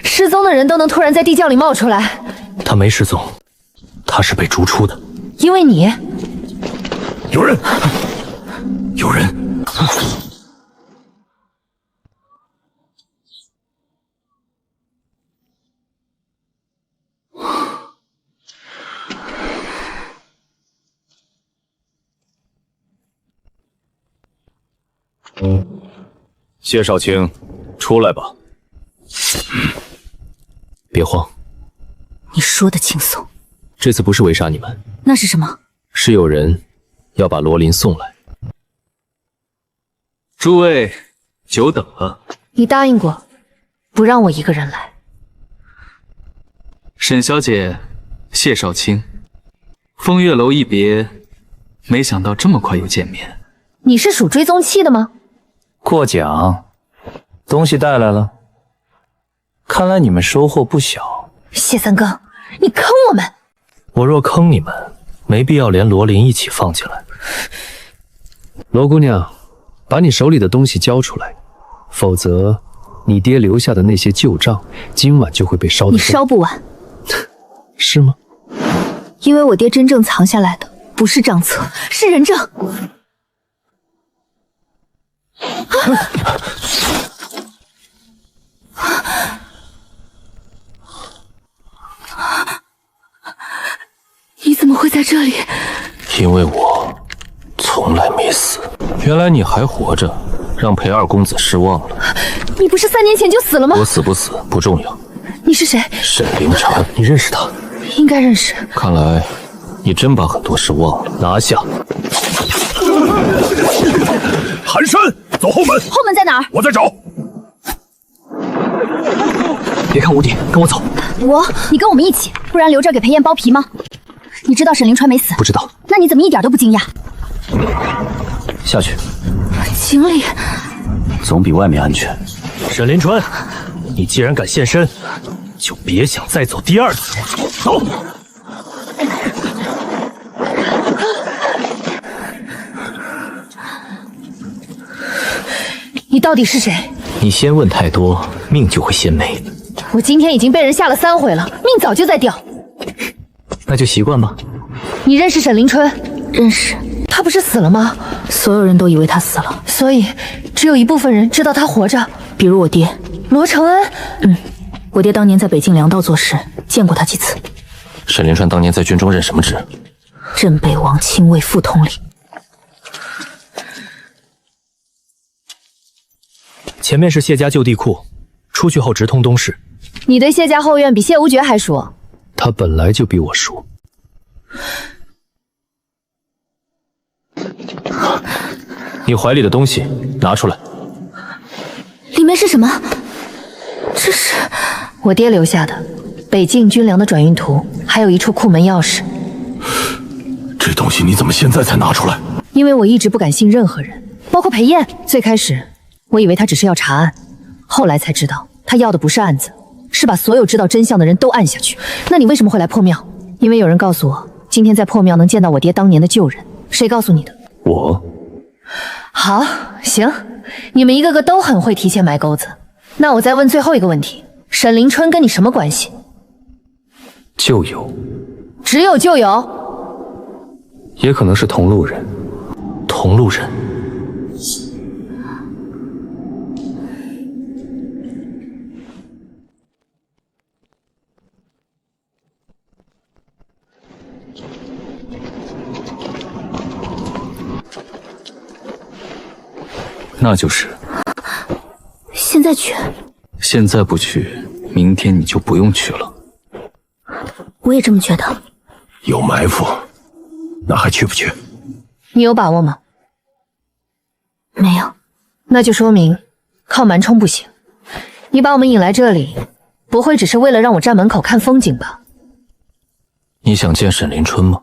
失踪的人都能突然在地窖里冒出来？他没失踪，他是被逐出的。因为你。有人，有人。谢少卿，出来吧。别慌，你说的轻松，这次不是围杀你们，那是什么？是有人要把罗琳送来。诸位，久等了。你答应过，不让我一个人来。沈小姐，谢少卿，风月楼一别，没想到这么快又见面。你是属追踪器的吗？过奖，东西带来了。看来你们收获不小。谢三哥，你坑我们！我若坑你们，没必要连罗琳一起放进来。罗姑娘，把你手里的东西交出来，否则你爹留下的那些旧账，今晚就会被烧得。你烧不完，是吗？因为我爹真正藏下来的不是账册，是人证。你怎么会在这里？因为我从来没死。原来你还活着，让裴二公子失望了。你不是3年前就死了吗？我死不死不重要。你是谁？沈凌晨，你认识他？应该认识。看来你真把很多事忘了。拿下！寒山，走后门。后门在哪儿？我在找。别看无敌，跟我走。你跟我们一起，不然留着给裴燕剥皮吗？你知道沈凌川没死？不知道。那你怎么一点都不惊讶？下去。经理，总比外面安全。沈凌川，你既然敢现身，就别想再走第二次。走。你到底是谁？你先问太多，命就会先没。我今天已经被人吓了3回了，命早就在掉。那就习惯吧。你认识沈凌春？认识。他不是死了吗？所有人都以为他死了，所以只有一部分人知道他活着，比如我爹罗承恩。我爹当年在北境粮道做事，见过他几次。沈凌川当年在军中任什么职？镇北王亲卫副统领。前面是谢家旧地库，出去后直通东市。你对谢家后院比谢无绝还熟？他本来就比我熟。你怀里的东西拿出来。里面是什么？这是我爹留下的北境军粮的转运图，还有一处库门钥匙。这东西你怎么现在才拿出来？因为我一直不敢信任何人，包括裴燕。最开始我以为他只是要查案，后来才知道他要的不是案子，是把所有知道真相的人都按下去。那你为什么会来破庙？因为有人告诉我，今天在破庙能见到我爹当年的旧人。谁告诉你的？我。好，行，你们一个个都很会提前埋钩子。那我再问最后一个问题，沈凌春跟你什么关系？旧友。只有旧友？也可能是同路人。同路人。那就是。现在去？现在不去，明天你就不用去了。我也这么觉得。有埋伏，那还去不去？你有把握吗？没有。那就说明靠瞒冲不行。你把我们引来这里，不会只是为了让我站门口看风景吧？你想见沈凌春吗？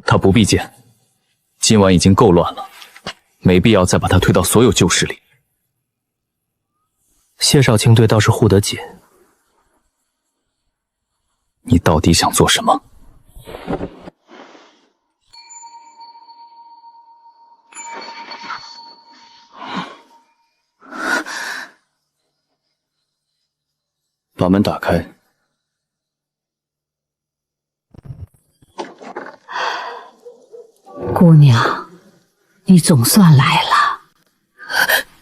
他不必见，今晚已经够乱了，没必要再把他推到所有旧事里。谢少卿对倒是护得紧。你到底想做什么？把门打开。姑娘，你总算来了。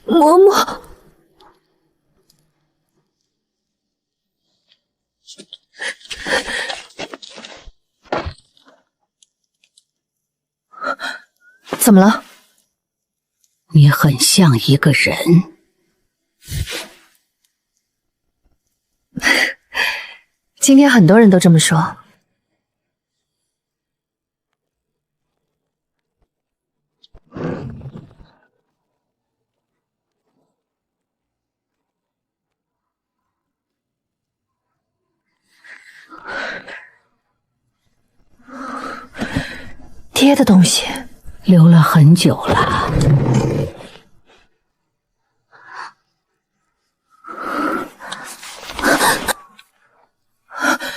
嬷嬷，怎么了？你很像一个人。今天很多人都这么说。爹的东西留了很久了。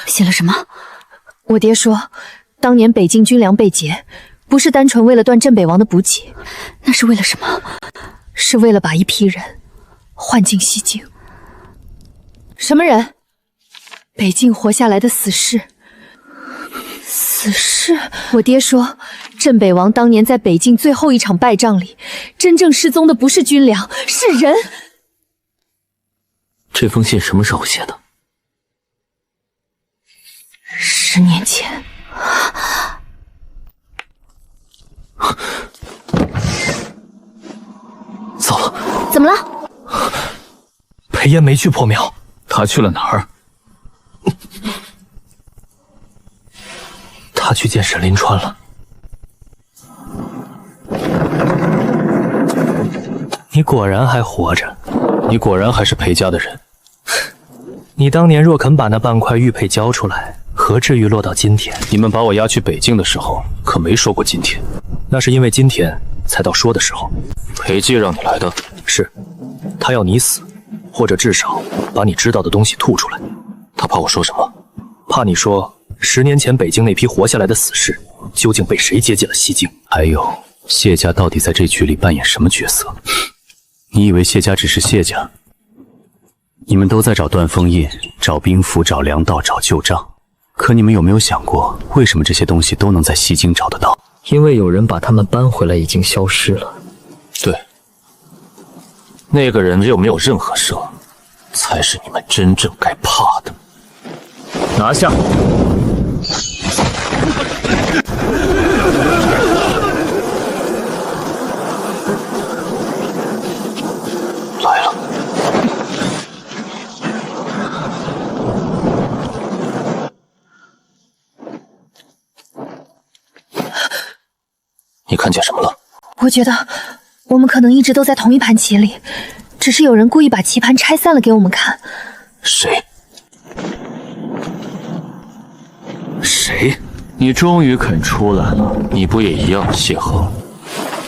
写了什么？我爹说，当年北境军粮被劫，不是单纯为了断镇北王的补给，那是为了什么？是为了把一批人换进西境。什么人？北境活下来的死士。死士？我爹说，镇北王当年在北境最后一场败仗里，真正失踪的不是军粮，是人。这封信什么时候写的？10年前。糟了！怎么了？裴炎没去破庙，他去了哪儿？他去见沈临川了。你果然还活着，你果然还是裴家的人。你当年若肯把那半块玉佩交出来，何至于落到今天？你们把我押去北境的时候，可没说过今天。那是因为今天才到说的时候。裴寂让你来的，是，他要你死，或者至少把你知道的东西吐出来。他怕我说什么？怕你说10年前北境那批活下来的死士，究竟被谁接进了西境？还有，谢家到底在这局里扮演什么角色？你以为谢家只是谢家？你们都在找断风印，找兵符，找粮道，找旧账。可你们有没有想过，为什么这些东西都能在西京找得到？因为有人把他们搬回来，已经消失了。对，那个人又没有任何事，才是你们真正该怕的。拿下！来了。你看见什么了？我觉得我们可能一直都在同一盘棋里，只是有人故意把棋盘拆散了给我们看。谁？谁？你终于肯出来了，你不也一样，谢赫？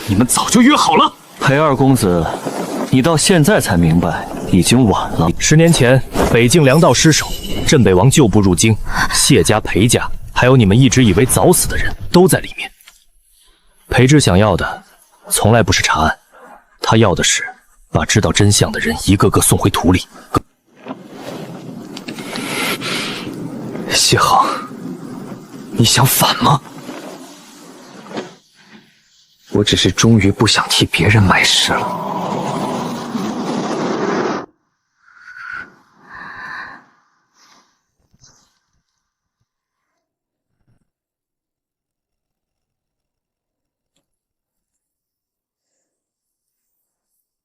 你们早就约好了。裴二公子，你到现在才明白，已经晚了。10年前，北境粮道失守，镇北王旧部入京，谢家、裴家，还有你们一直以为早死的人，都在里面。裴之想要的，从来不是查案，他要的是把知道真相的人一个个送回土里。谢恒，你想反吗？我只是终于不想替别人买事了。